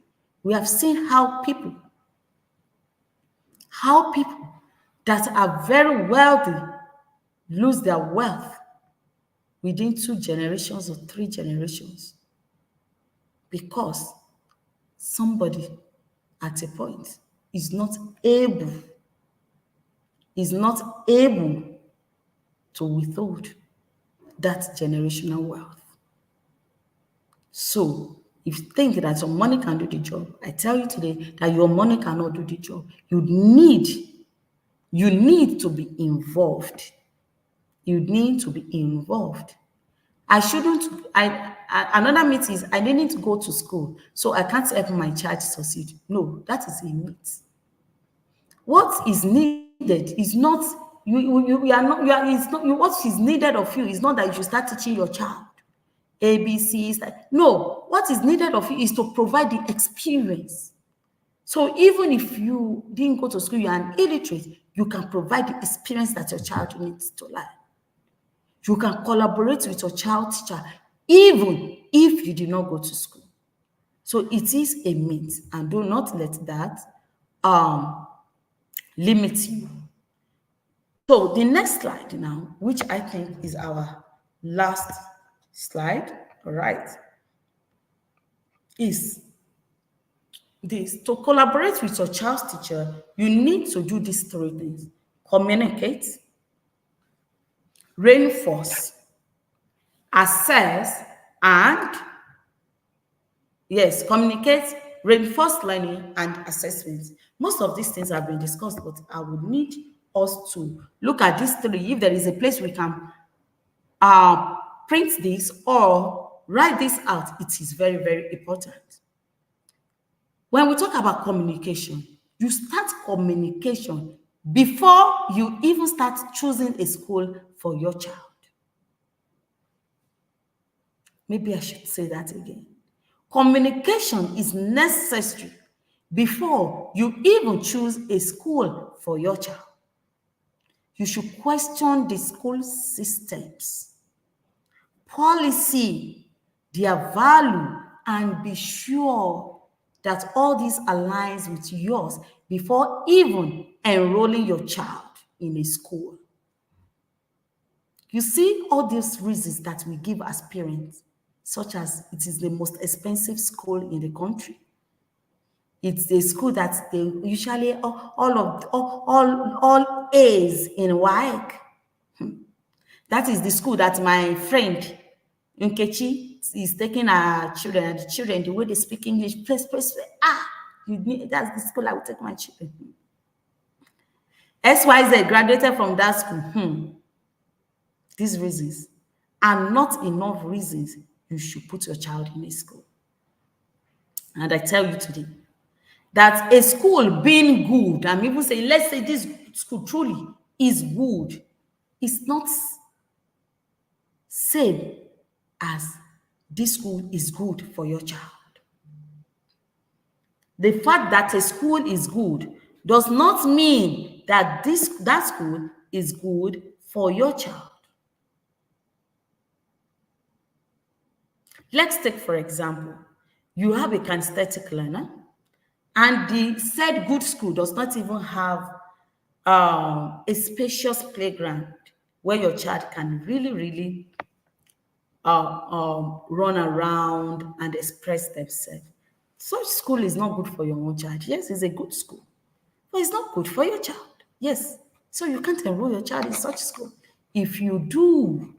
A: We have seen how people that are very wealthy lose their wealth within 2 generations or 3 generations because somebody at a point is not able to withhold that generational wealth. So if you think that your money can do the job, I tell you today that your money cannot do the job. You need to be involved. You need to be involved. Another myth is I didn't go to school, so I can't help my child succeed. No, that is a myth. What is needed is not you are not you are it's not what is needed of you is not that you should start teaching your child ABCs. No, what is needed of you is to provide the experience. So even if you didn't go to school, you are an illiterate, you can provide the experience that your child needs to learn. You can collaborate with your child teacher even if you did not go to school. So it is a myth, and do not let that limit you. So the next slide now, which I think is our last slide, all right, is this. To collaborate with your child's teacher, you need to do these 3 things: communicate, reinforce, assess, and yes, communicate, reinforce learning, and assessment. Most of these things have been discussed, but I would need us to look at these 3. If there is a place we can print this or write this out, it is very, very important. When we talk about communication, you start communication before you even start choosing a school for your child. Maybe I should say that again. Communication is necessary before you even choose a school for your child. You should question the school systems, policy, their value, and be sure that all this aligns with yours before even enrolling your child in a school. You see all these reasons that we give as parents, such as it is the most expensive school in the country. It's a school that they usually all A's in WAEC. That is the school that my friend Nkechi is taking her children, and the children, the way they speak English, please, that's the school I will take my children. XYZ graduated from that school. These reasons are not enough reasons you should put your child in a school. And I tell you today that a school being good, I'm even saying, let's say this school truly is good, it's not same as this school is good for your child. The fact that a school is good does not mean that that school is good for your child. Let's take, for example, you have a kinesthetic learner, and the said good school does not even have a spacious playground where your child can really run around and express themselves. Such school is not good for your own child. Yes, it's a good school, but it's not good for your child. Yes, so you can't enroll your child in such school. If you do,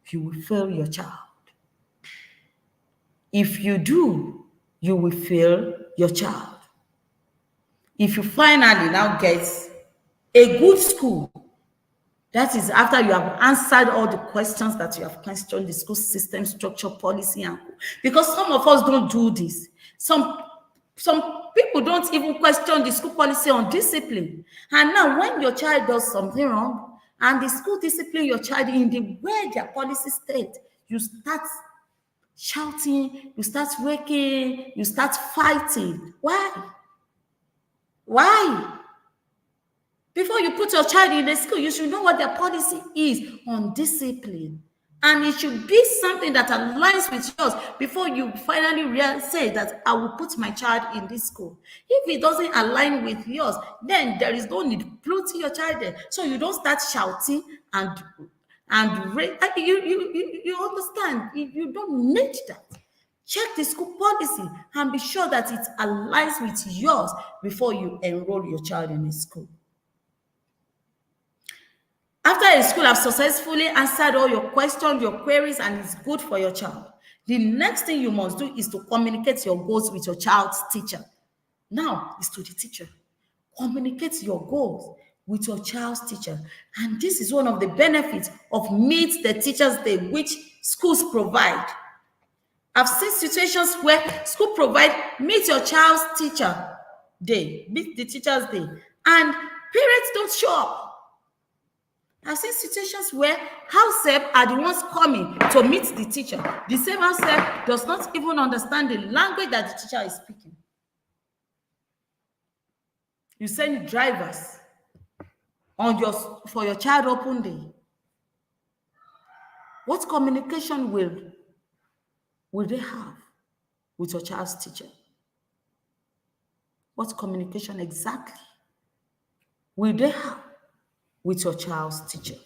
A: you will fail your child. If you do, you will fail your child. If you finally now get a good school, that is after you have answered all the questions that you have questioned the school system, structure, policy, and because some of us don't do this. Some people don't even question the school policy on discipline. And now when your child does something wrong and the school discipline your child in the way their policy states, you start shouting, you start waking, you start fighting. Why? Before you put your child in a school, you should know what their policy is on discipline. And it should be something that aligns with yours before you finally say that I will put my child in this school. If it doesn't align with yours, then there is no need putting your child there. So you don't start shouting and you understand. You don't need that. Check the school policy and be sure that it aligns with yours before you enroll your child in a school. After a school has successfully answered all your questions, your queries, and it's good for your child, the next thing you must do is to communicate your goals with your child's teacher. Now, it's to the teacher. Communicate your goals with your child's teacher. And this is one of the benefits of Meet the Teacher's Day, which schools provide. I've seen situations where school provide Meet your child's teacher day, Meet the Teacher's Day, and parents don't show up. I've seen situations where house help are the ones coming to meet the teacher. The same house help does not even understand the language that the teacher is speaking. You send drivers for your child open day. What communication will they have with your child's teacher? What communication exactly will they have with your child's teacher?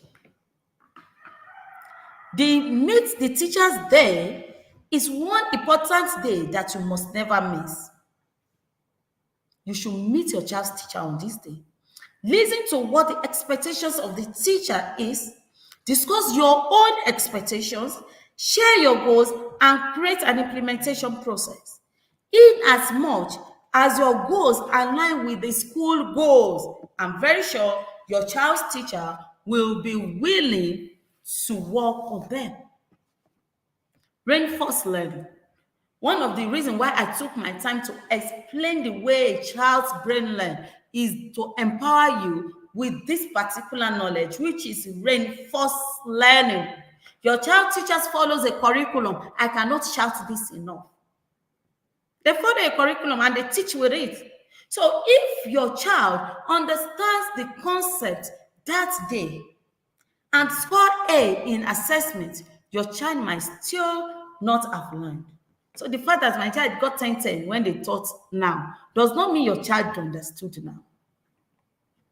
A: The Meet the Teacher's Day is one important day that you must never miss. You should meet your child's teacher on this day. Listen to what the expectations of the teacher is, discuss your own expectations, share your goals, and create an implementation process. In as much as your goals align with the school goals, I'm very sure your child's teacher will be willing to work on them. Reinforced learning. One of the reasons why I took my time to explain the way a child's brain learns is to empower you with this particular knowledge, which is reinforced learning. Your child teachers follows a curriculum. I cannot shout this enough. They follow a curriculum and they teach with it. So if your child understands the concept that day and score A in assessment, your child might still not have learned. So the fact that my child got 10 when they taught now does not mean your child understood now.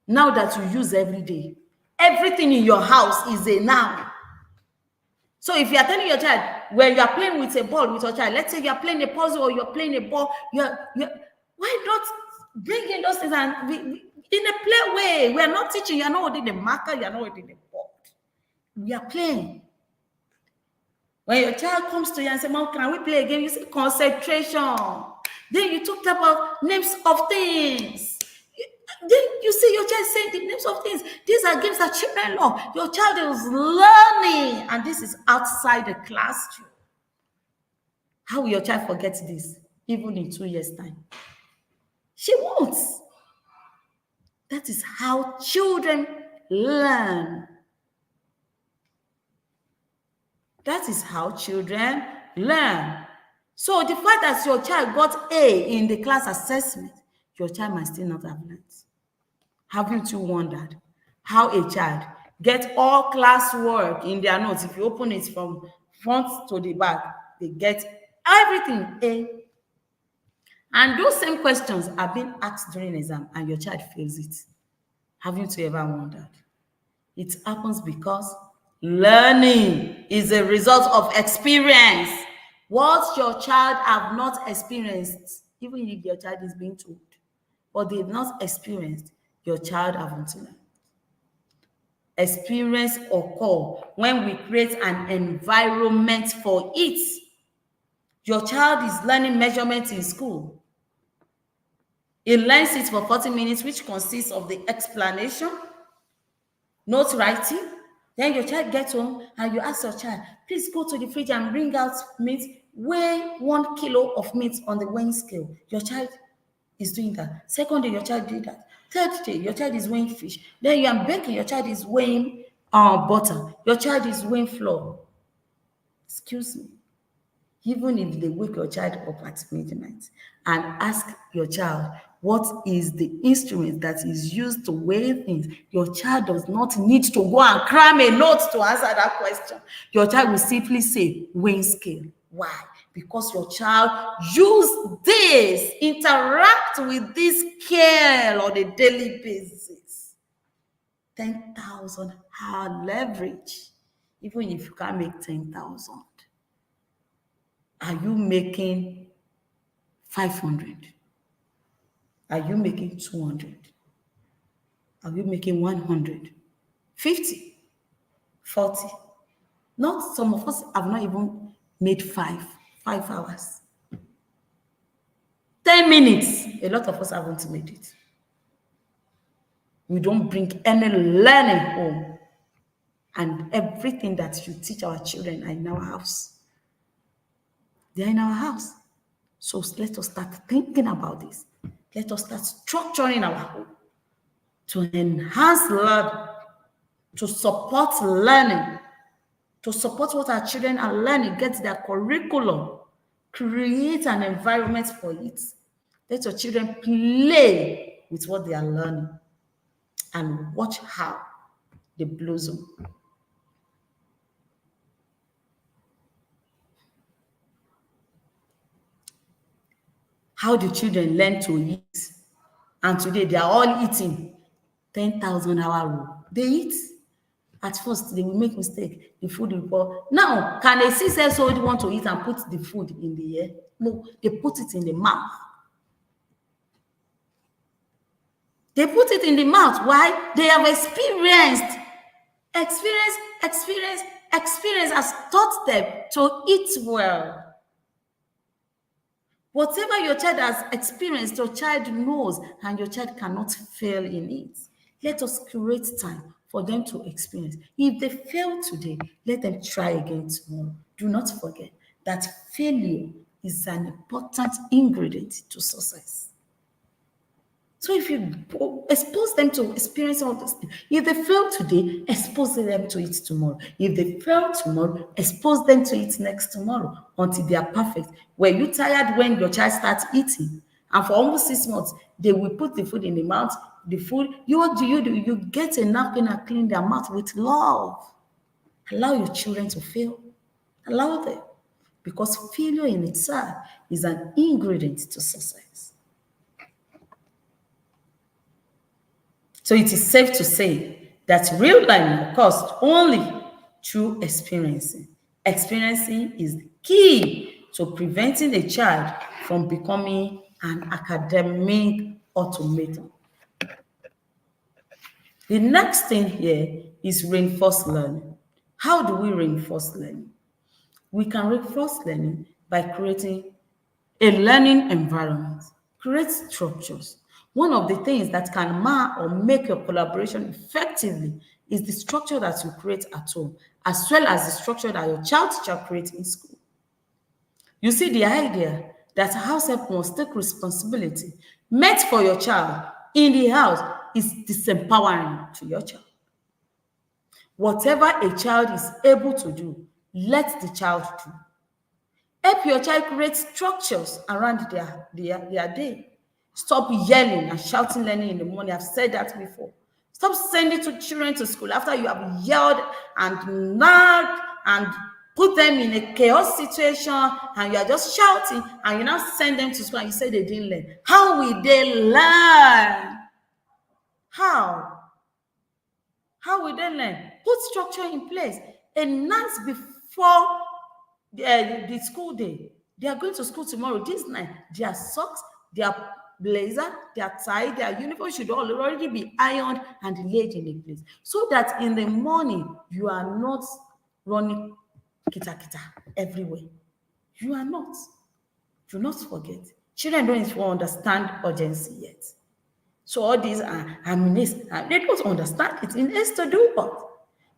A: Now that you use every day, everything in your house is a now. So if you are telling your child, when you are playing with a ball with your child, let's say you are playing a puzzle or you're playing a ball, Why not bring in those things and in a play way? We are not teaching. You are not holding the marker. You are not holding the board. We are playing. When your child comes to you and says, Mom, can we play a game? You say, concentration. Then you talked about names of things. Then you see your child saying the names of things. These are games that children love. Your child is learning, and this is outside the classroom. How will your child forget this, even in 2 years' time? She won't. That is how children learn. That is how children learn. So the fact that your child got A in the class assessment, your child might still not have learned. Haven't you wondered how a child gets all classwork in their notes? If you open it from front to the back, they get everything A. And those same questions are being asked during exam, and your child fails it. Haven't you ever wondered? It happens because learning is a result of experience. What your child have not experienced, even if your child is being told, but they've not experienced, your child haven't learned. Experience occur when we create an environment for it. Your child is learning measurement in school. He learns it for 40 minutes, which consists of the explanation, note writing. Then your child gets home and you ask your child, please go to the fridge and bring out meat, weigh 1 kilo of meat on the weighing scale. Your child is doing that. Second day, your child did that. Third day, your child is weighing fish. Then you are baking, your child is weighing butter. Your child is weighing flour. Excuse me. Even if they wake your child up at midnight and ask your child, what is the instrument that is used to weigh things? Your child does not need to go and cram a note to answer that question. Your child will simply say, weighing scale. Why? Because your child use this, interact with this scale on a daily basis. 10,000 hard leverage. Even if you can't make 10,000. Are you making 500? Are you making 200? Are you making 100? 50? 40? Not some of us have not even made 5 hours. 10 minutes. A lot of us haven't made it. We don't bring any learning home. And everything that you teach our children are in our house. They're in our house. So let us start thinking about this. Let us start structuring our home to enhance learning, to support learning, to support what our children are learning, get their curriculum, create an environment for it. Let your children play with what they are learning and watch how they blossom. How do children learn to eat? And today they are all eating 10,000 hour rule. They eat. At first, they will make mistake. The food will pour. Now, can a 6-year-old want to eat and put the food in the air? No, they put it in the mouth. They put it in the mouth. Why? They have experienced. Experience has taught them to eat well. Whatever your child has experienced, your child knows, and your child cannot fail in it. Let us create time for them to experience. If they fail today, let them try again tomorrow. Do not forget that failure is an important ingredient to success. So if you expose them to experience all those things, if they fail today, expose them to it tomorrow. If they fail tomorrow, expose them to it next tomorrow until they are perfect. Were you tired when your child starts eating? And for almost 6 months, they will put the food in the mouth. The food, what do? You get a napkin and clean their mouth with love. Allow your children to fail. Allow them. Because failure in itself is an ingredient to success. So it is safe to say that real learning occurs only through experiencing. Experiencing is the key to preventing a child from becoming and academic automaton. The next thing here is reinforced learning. How do we reinforce learning? We can reinforce learning by creating a learning environment. Create structures. One of the things that can mar or make your collaboration effectively is the structure that you create at home, as well as the structure that your child shall create in school. You see, the idea that house help must take responsibility meant for your child in the house is disempowering to your child. Whatever a child is able to do, let the child do. Help your child create structures around their day. Stop yelling and shouting learning in the morning. I've said that before. Stop sending children to school after you have yelled and nagged and put them in a chaos situation, and you are just shouting, and you now send them to school and you say they didn't learn. How will they learn? How? How will they learn? Put structure in place. A night before the school day, they are going to school tomorrow. This night, their socks, their blazer, their tie, their uniform should already be ironed and laid in a place, so that in the morning you are not running kita kita everywhere. You are not. Do not forget. Children don't even understand urgency yet. So all these are they don't understand it. It is to do what?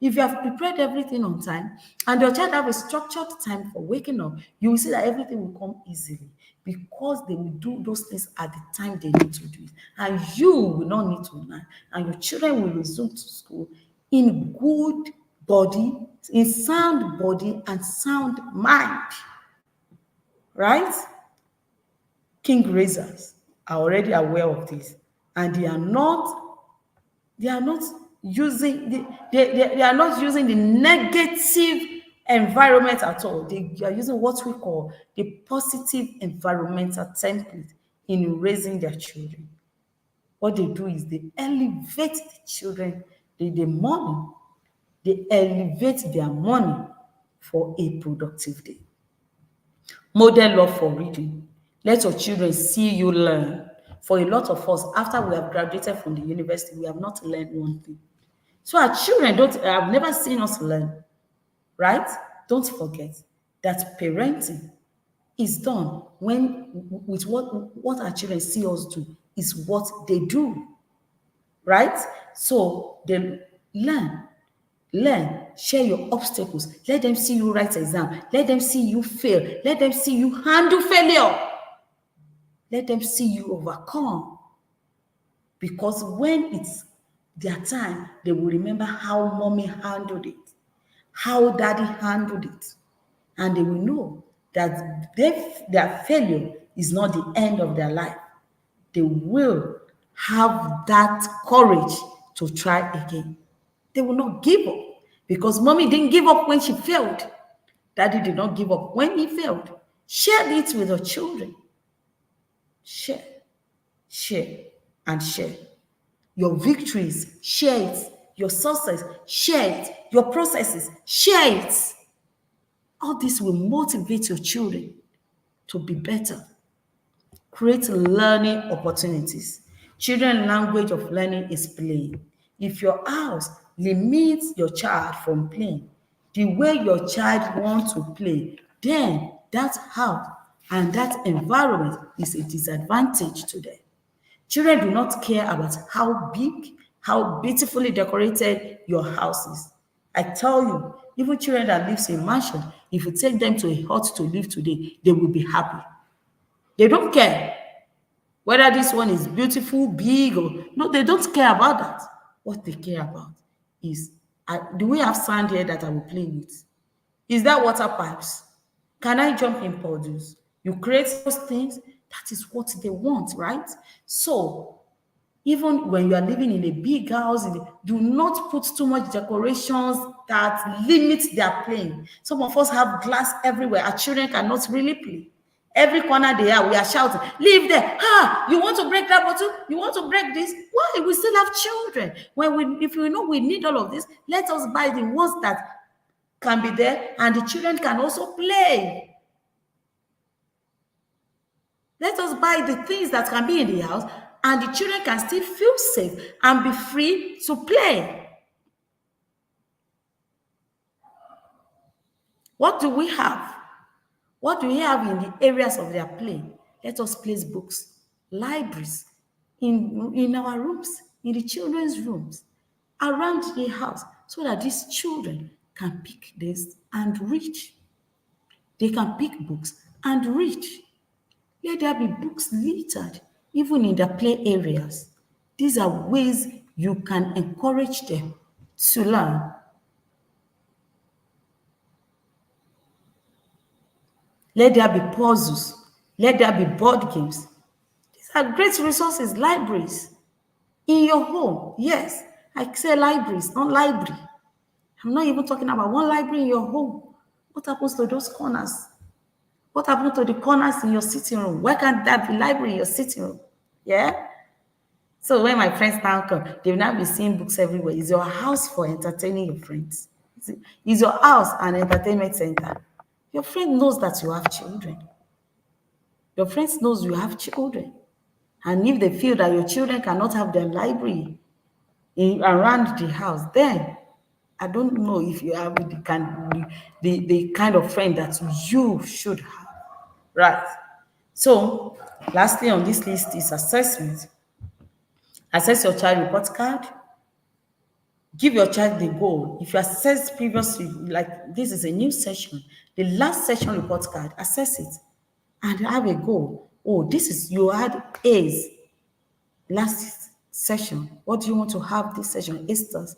A: If you have prepared everything on time and your child have a structured time for waking up, you will see that everything will come easily, because they will do those things at the time they need to do it. And you will not need to learn. And your children will resume to school in good body, in sound body and sound mind. Right? King raisers are already aware of this, and they are not using they are not using the negative environment at all. They are using what we call the positive environmental template in raising their children. What they do is they elevate the children, they elevate their money for a productive day. Model love for reading. Let your children see you learn. For a lot of us, after we have graduated from the university, we have not learned one thing. So our children have never seen us learn, right? Don't forget that parenting is done with what our children see us do is what they do, right? So they learn, share your obstacles. Let them see you write exam. Let them see you fail. Let them see you handle failure. Let them see you overcome. Because when it's their time, they will remember how mommy handled it, how daddy handled it. And they will know that their failure is not the end of their life. They will have that courage to try again. They will not give up, because mommy didn't give up when she failed. Daddy did not give up when he failed. Share it with your children. Share, and share. Your victories, share it. Your success, share it. Your processes, share it. All this will motivate your children to be better. Create learning opportunities. Children's language of learning is playing. If your house limits your child from playing the way your child wants to play, then that house and that environment is a disadvantage to them. Children do not care about how big, how beautifully decorated your house is. I tell you, even children that live in a mansion, if you take them to a hut to live today, they will be happy. They don't care whether this one is beautiful, big, or no, they don't care about that. What they care about is, do we have sand here that I will play with? Is that water pipes? Can I jump in puddles? You create those things, that is what they want, right? So even when you are living in a big house, do not put too much decorations that limit their playing. Some of us have glass everywhere. Our children cannot really play. Every corner they are, we are shouting, leave there. You want to break that bottle? You want to break this? Why? We still have children. If we know we need all of this, let us buy the ones that can be there, and the children can also play. Let us buy the things that can be in the house, and the children can still feel safe and be free to play. What do we have? What do we have in the areas of their play? Let us place books, libraries in our rooms, in the children's rooms, around the house, so that these children can pick this and read. They can pick books and read. Let there be books littered, even in the play areas. These are ways you can encourage them to learn. Let there be puzzles. Let there be board games. These are great resources, libraries. In your home, yes. I say libraries, not library. I'm not even talking about one library in your home. What happens to those corners? What happened to the corners in your sitting room? Why can't that be library in your sitting room? Yeah? So when my friends now come, they will now be seeing books everywhere. Is your house for entertaining your friends? Is your house an entertainment center? Your friend knows that you have children. Your friends knows you have children. And if they feel that your children cannot have their library around the house, then I don't know if you have the kind of friend that you should have. Right. So, lastly on this list is assessment. Assess your child report card. Give your child the goal. If you assess previously, like this is a new session, the last session report card, assess it and have a goal. Oh, this is, you had A's last session. What do you want to have this session? A stars.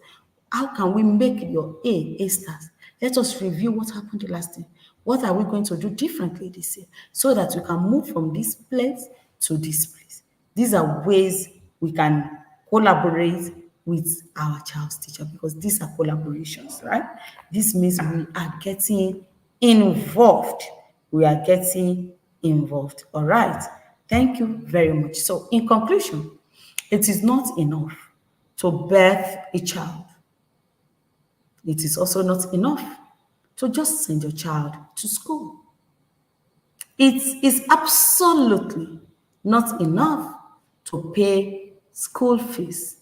A: How can we make your A stars? Let us review what happened the last time. What are we going to do differently this year so that we can move from this place to this place? These are ways we can collaborate with our child's teacher, because these are collaborations, right? This means we are getting involved. We are getting involved. All right. Thank you very much. So, in conclusion, it is not enough to birth a child. It is also not enough to just send your child to school. It is absolutely not enough to pay school fees.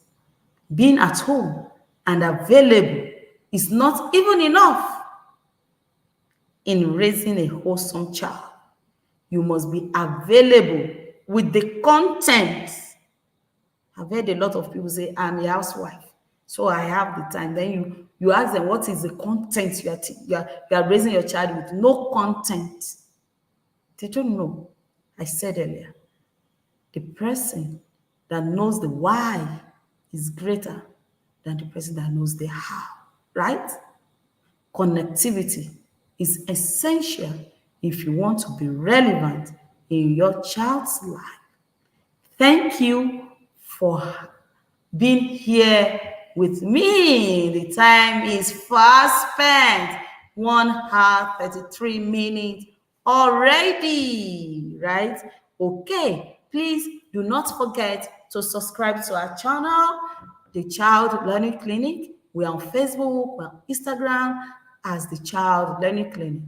A: Being at home and available is not even enough in raising a wholesome child. You must be available with the content. I've heard a lot of people say, I'm a housewife, so I have the time. Then you ask them, what is the content you are raising your child with? No content. They don't know. I said earlier, the person that knows the why is greater than the person that knows the how, right? Connectivity is essential if you want to be relevant in your child's life. Thank you for being here with me. The time is fast spent. 1 hour, 33 minutes already, right? Okay, please do not forget to subscribe to our channel, The Child Learning Clinic. We're on Facebook, we're on Instagram as The Child Learning Clinic.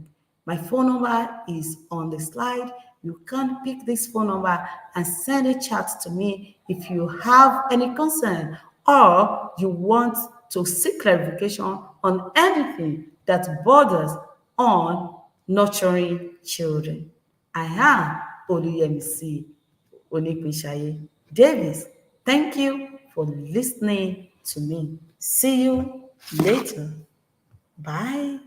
A: My phone number is on the slide. You can pick this phone number and send a chat to me if you have any concern or you want to seek clarification on anything that borders on nurturing children. I am Oluyemisi Onipinshaye Davis. Thank you for listening to me. See you later. Bye.